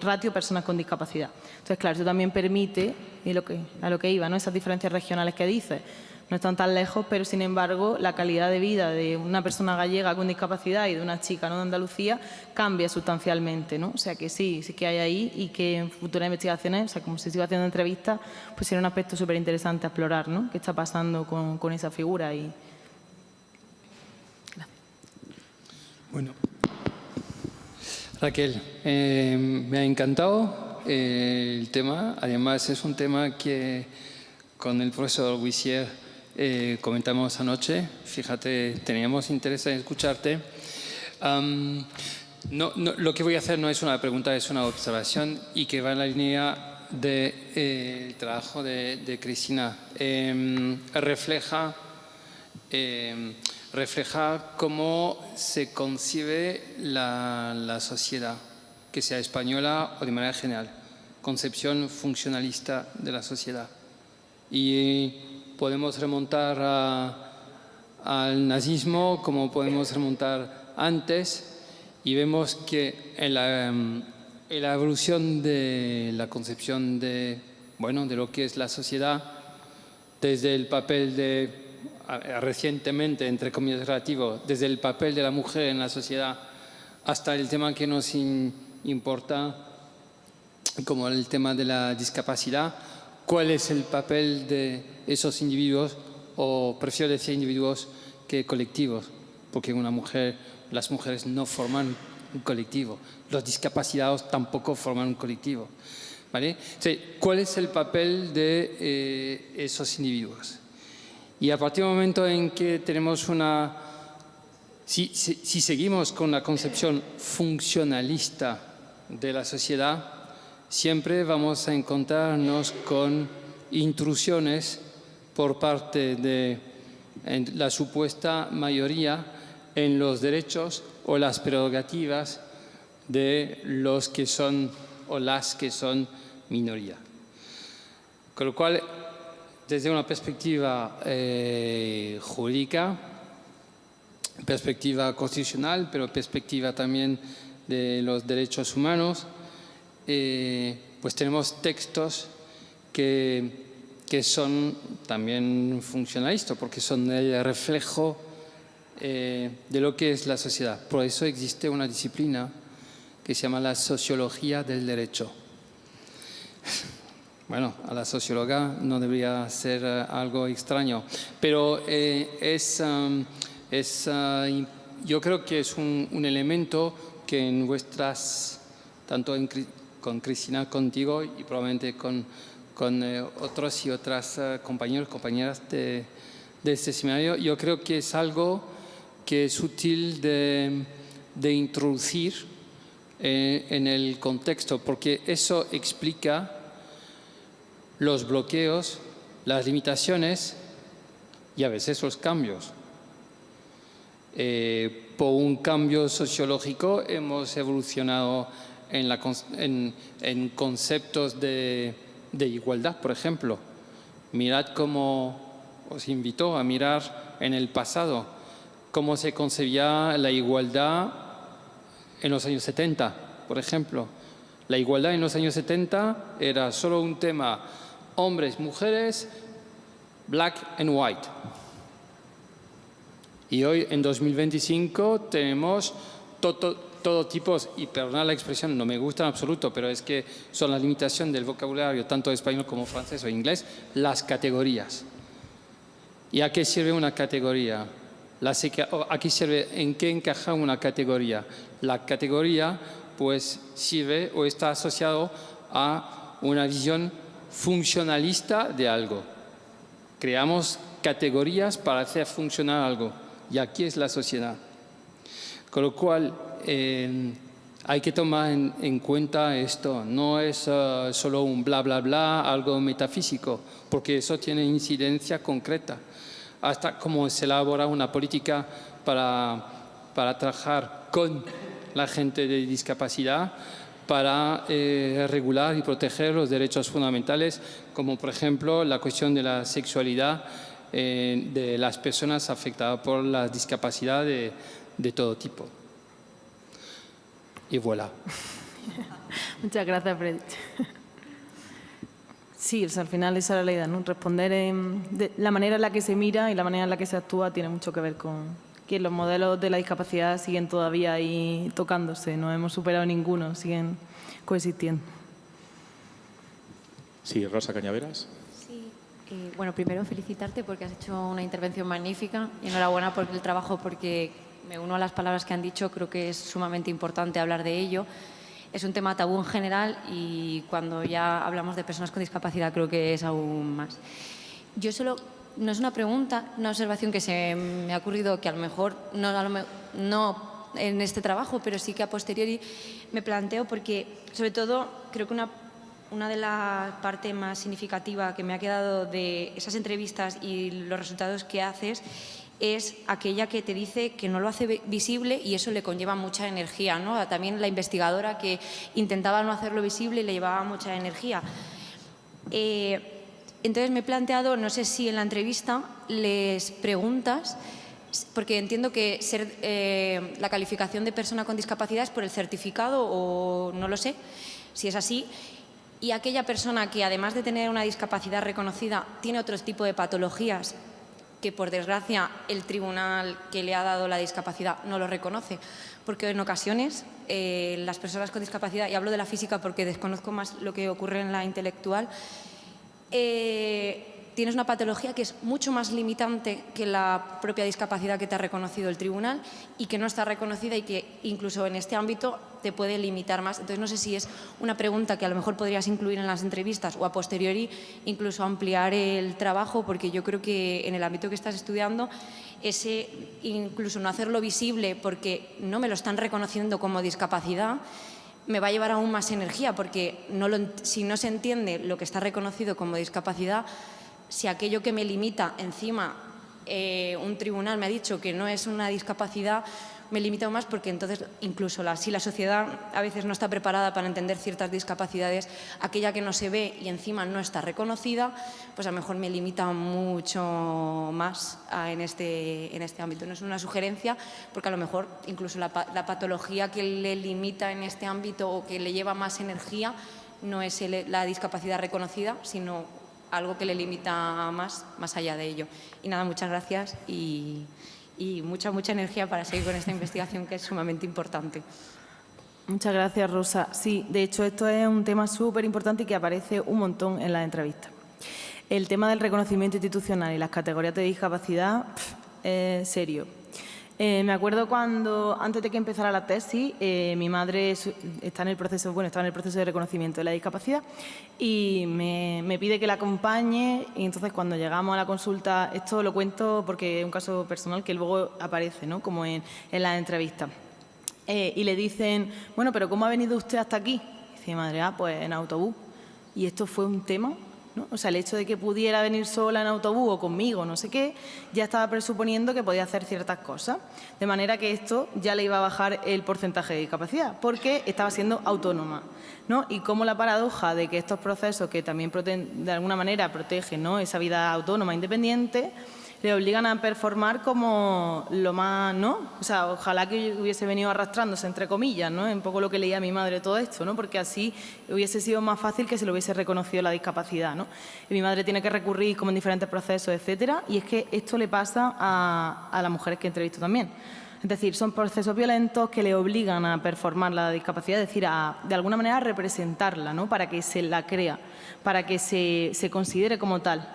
ratio personas con discapacidad. Entonces, claro, eso también permite, y a lo que iba, ¿no? Esas diferencias regionales que dices, no están tan lejos, pero sin embargo la calidad de vida de una persona gallega con discapacidad y de una chica, ¿no?, de Andalucía cambia sustancialmente, ¿no? O sea que sí que hay ahí y que en futuras investigaciones, o sea, como se sigue haciendo entrevistas, pues sería un aspecto súper interesante a explorar, ¿no? ¿Qué está pasando con esa figura? Y... Gracias. Bueno, Raquel, me ha encantado el tema. Además es un tema que con el profesor Huissier comentamos anoche. Fíjate, teníamos interés en escucharte. Lo que voy a hacer no es una pregunta, es una observación y que va en la línea del trabajo de Cristina. Refleja cómo se concibe la sociedad, que sea española o de manera general, concepción funcionalista de la sociedad. Y podemos remontar al nazismo como podemos remontar antes y vemos que en la evolución de la concepción de lo que es la sociedad, desde el papel recientemente, entre comillas relativo, desde el papel de la mujer en la sociedad hasta el tema que nos importa, como el tema de la discapacidad. ¿Cuál es el papel de esos individuos, o prefiero decir individuos que colectivos? Porque las mujeres no forman un colectivo, los discapacitados tampoco forman un colectivo, ¿vale? ¿Cuál es el papel de esos individuos? Y a partir del momento en que tenemos si seguimos con la concepción funcionalista de la sociedad, siempre vamos a encontrarnos con intrusiones por parte de la supuesta mayoría en los derechos o las prerrogativas de los que son o las que son minoría. Con lo cual, desde una perspectiva jurídica, perspectiva constitucional, pero perspectiva también de los derechos humanos, pues tenemos textos que son también funcionalistas, porque son el reflejo de lo que es la sociedad. Por eso existe una disciplina que se llama la sociología del derecho. Bueno, a la socióloga no debería ser algo extraño, pero yo creo que es un elemento que en vuestras, tanto con Cristina, contigo y probablemente con otros y otras compañeros, compañeras de este seminario, yo creo que es algo que es útil de introducir en el contexto, porque eso explica los bloqueos, las limitaciones y a veces los cambios. Por un cambio sociológico hemos evolucionado en conceptos de igualdad, por ejemplo. Mirad cómo os invito a mirar en el pasado, cómo se concebía la igualdad en los años 70, por ejemplo. La igualdad en los años 70 era solo un tema hombres, mujeres, black and white. Y hoy, en 2025, tenemos todo tipo, y perdonad la expresión, no me gusta en absoluto, pero es que son la limitación del vocabulario, tanto español como francés o inglés, las categorías. ¿Y a qué sirve una categoría? ¿A qué sirve? ¿En qué encaja una categoría? La categoría, pues, sirve o está asociado a una visión funcionalista de algo. Creamos categorías para hacer funcionar algo. Y aquí es la sociedad. Con lo cual, hay que tomar en cuenta esto. No es solo un bla, bla, bla, algo metafísico, porque eso tiene incidencia concreta. Hasta cómo se elabora una política para trabajar con la gente de discapacidad, para regular y proteger los derechos fundamentales, como por ejemplo la cuestión de la sexualidad de las personas afectadas por la discapacidad de todo tipo. Y voilà. Muchas gracias, Freddy. Sí, o sea, al final esa era la idea, ¿no? Responder de la manera en la que se mira y la manera en la que se actúa tiene mucho que ver con que los modelos de la discapacidad siguen todavía ahí tocándose, no hemos superado ninguno, siguen coexistiendo. Sí, Rosa Cañaveras. Sí, bueno, primero felicitarte porque has hecho una intervención magnífica y enhorabuena por el trabajo, porque me uno a las palabras que han dicho, creo que es sumamente importante hablar de ello. Es un tema tabú en general y cuando ya hablamos de personas con discapacidad creo que es aún más. Yo solo, no es una pregunta, una observación que se me ha ocurrido que a lo mejor no en este trabajo, pero sí que a posteriori me planteo porque, sobre todo, creo que una de las partes más significativas que me ha quedado de esas entrevistas y los resultados que haces es aquella que te dice que no lo hace visible y eso le conlleva mucha energía, ¿no? También la investigadora que intentaba no hacerlo visible y le llevaba mucha energía. Entonces me he planteado, no sé si en la entrevista les preguntas, porque entiendo que la calificación de persona con discapacidad es por el certificado o no lo sé, si es así. Y aquella persona que además de tener una discapacidad reconocida tiene otro tipo de patologías que por desgracia el tribunal que le ha dado la discapacidad no lo reconoce, porque en ocasiones las personas con discapacidad, y hablo de la física porque desconozco más lo que ocurre en la intelectual, tienes una patología que es mucho más limitante que la propia discapacidad que te ha reconocido el tribunal y que no está reconocida y que incluso en este ámbito te puede limitar más. Entonces no sé si es una pregunta que a lo mejor podrías incluir en las entrevistas o a posteriori incluso ampliar el trabajo, porque yo creo que en el ámbito que estás estudiando ese incluso no hacerlo visible porque no me lo están reconociendo como discapacidad me va a llevar aún más energía, porque si no se entiende lo que está reconocido como discapacidad, si aquello que me limita encima un tribunal me ha dicho que no es una discapacidad, me limita aún más, porque entonces incluso si la sociedad a veces no está preparada para entender ciertas discapacidades, aquella que no se ve y encima no está reconocida, pues a lo mejor me limita mucho más en este ámbito. No es una sugerencia, porque a lo mejor incluso la patología que le limita en este ámbito o que le lleva más energía no es la discapacidad reconocida, sino algo que le limita más allá de ello. Y nada, muchas gracias y mucha energía para seguir con esta investigación que es sumamente importante. Muchas gracias, Rosa. Sí, de hecho esto es un tema súper importante y que aparece un montón en las entrevistas. El tema del reconocimiento institucional y las categorías de discapacidad es serio. Me acuerdo cuando, antes de que empezara la tesis, mi madre estaba en el proceso de reconocimiento de la discapacidad y me pide que la acompañe, y entonces cuando llegamos a la consulta, esto lo cuento porque es un caso personal que luego aparece, ¿no?, como en las entrevistas, y le dicen, bueno, pero ¿cómo ha venido usted hasta aquí? Y dice mi madre, pues en autobús. Y esto fue un tema, ¿no? O sea, el hecho de que pudiera venir sola en autobús o conmigo, no sé qué, ya estaba presuponiendo que podía hacer ciertas cosas. De manera que esto ya le iba a bajar el porcentaje de discapacidad, porque estaba siendo autónoma, ¿no? Y como la paradoja de que estos procesos que también de alguna manera protegen, ¿no?, esa vida autónoma, independiente, le obligan a performar como lo más, ¿no? O sea, ojalá que hubiese venido arrastrándose, entre comillas, ¿no? Un poco lo que leía mi madre todo esto, ¿no? Porque así hubiese sido más fácil que se le hubiese reconocido la discapacidad, ¿no? Y mi madre tiene que recurrir como en diferentes procesos, etcétera, y es que esto le pasa a las mujeres que entrevisto también. Es decir, son procesos violentos que le obligan a performar la discapacidad, es decir, de alguna manera a representarla, ¿no?, para que se la crea, para que se considere como tal.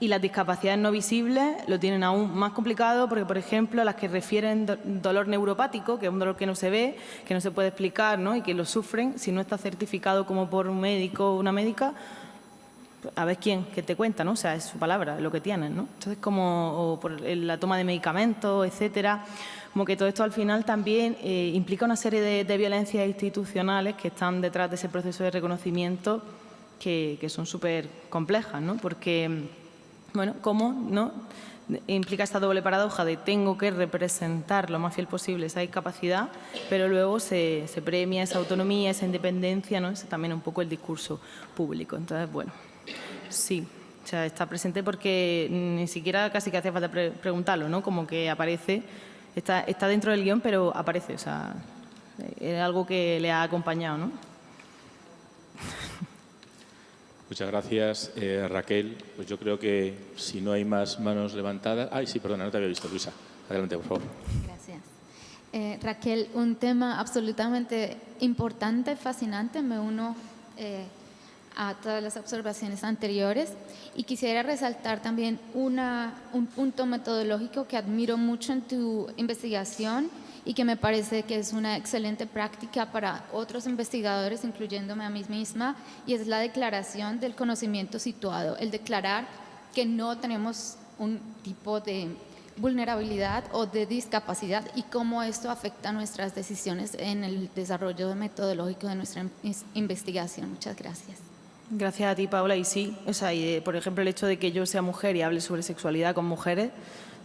Y las discapacidades no visibles lo tienen aún más complicado porque, por ejemplo, las que refieren dolor neuropático, que es un dolor que no se ve, que no se puede explicar, ¿no?, y que lo sufren, si no está certificado como por un médico o una médica, a ver quién, que te cuenta, ¿no? O sea, es su palabra, lo que tienen, ¿no? Entonces, o por la toma de medicamentos, etcétera, como que todo esto al final también implica una serie de violencias institucionales que están detrás de ese proceso de reconocimiento que son súper complejas, ¿no? Porque, bueno, ¿cómo no implica esta doble paradoja de tengo que representar lo más fiel posible esa discapacidad, pero luego se premia esa autonomía, esa independencia, ¿no? Es también un poco el discurso público. Entonces, bueno, sí, o sea, está presente porque ni siquiera casi que hace falta preguntarlo, ¿no? Como que aparece, está dentro del guión, pero aparece, o sea, Es algo que le ha acompañado, ¿no? Muchas gracias, Raquel. Pues yo creo que si no hay más manos levantadas... Ay, sí, perdona, no te había visto, Luisa. Adelante, por favor. Gracias. Raquel, un tema absolutamente importante, fascinante. Me uno a todas las observaciones anteriores y quisiera resaltar también un punto metodológico que admiro mucho en tu investigación y que me parece que es una excelente práctica para otros investigadores, incluyéndome a mí misma, y es la declaración del conocimiento situado, el declarar que no tenemos un tipo de vulnerabilidad o de discapacidad y cómo esto afecta nuestras decisiones en el desarrollo metodológico de nuestra investigación. Muchas gracias. Gracias a ti, Paula. Y sí, o sea, por ejemplo, el hecho de que yo sea mujer y hable sobre sexualidad con mujeres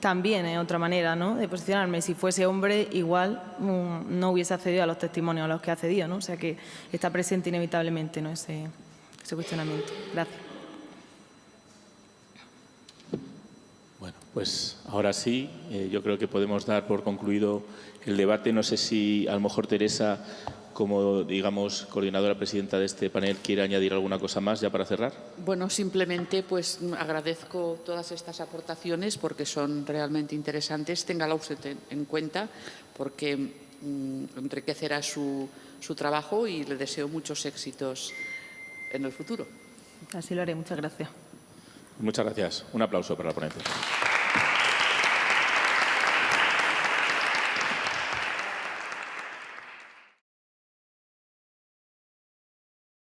también es otra manera, ¿no?, de posicionarme. Si fuese hombre, igual no hubiese accedido a los testimonios a los que ha accedido, ¿no? O sea, que está presente inevitablemente, ¿no?, ese cuestionamiento. Gracias. Bueno, pues ahora sí, yo creo que podemos dar por concluido el debate. No sé si a lo mejor Teresa, como, digamos, coordinadora presidenta de este panel, quiere añadir alguna cosa más ya para cerrar. Bueno, simplemente pues agradezco todas estas aportaciones porque son realmente interesantes. Téngala usted en cuenta porque enriquecerá su trabajo y le deseo muchos éxitos en el futuro. Así lo haré. Muchas gracias. Muchas gracias. Un aplauso para la ponencia.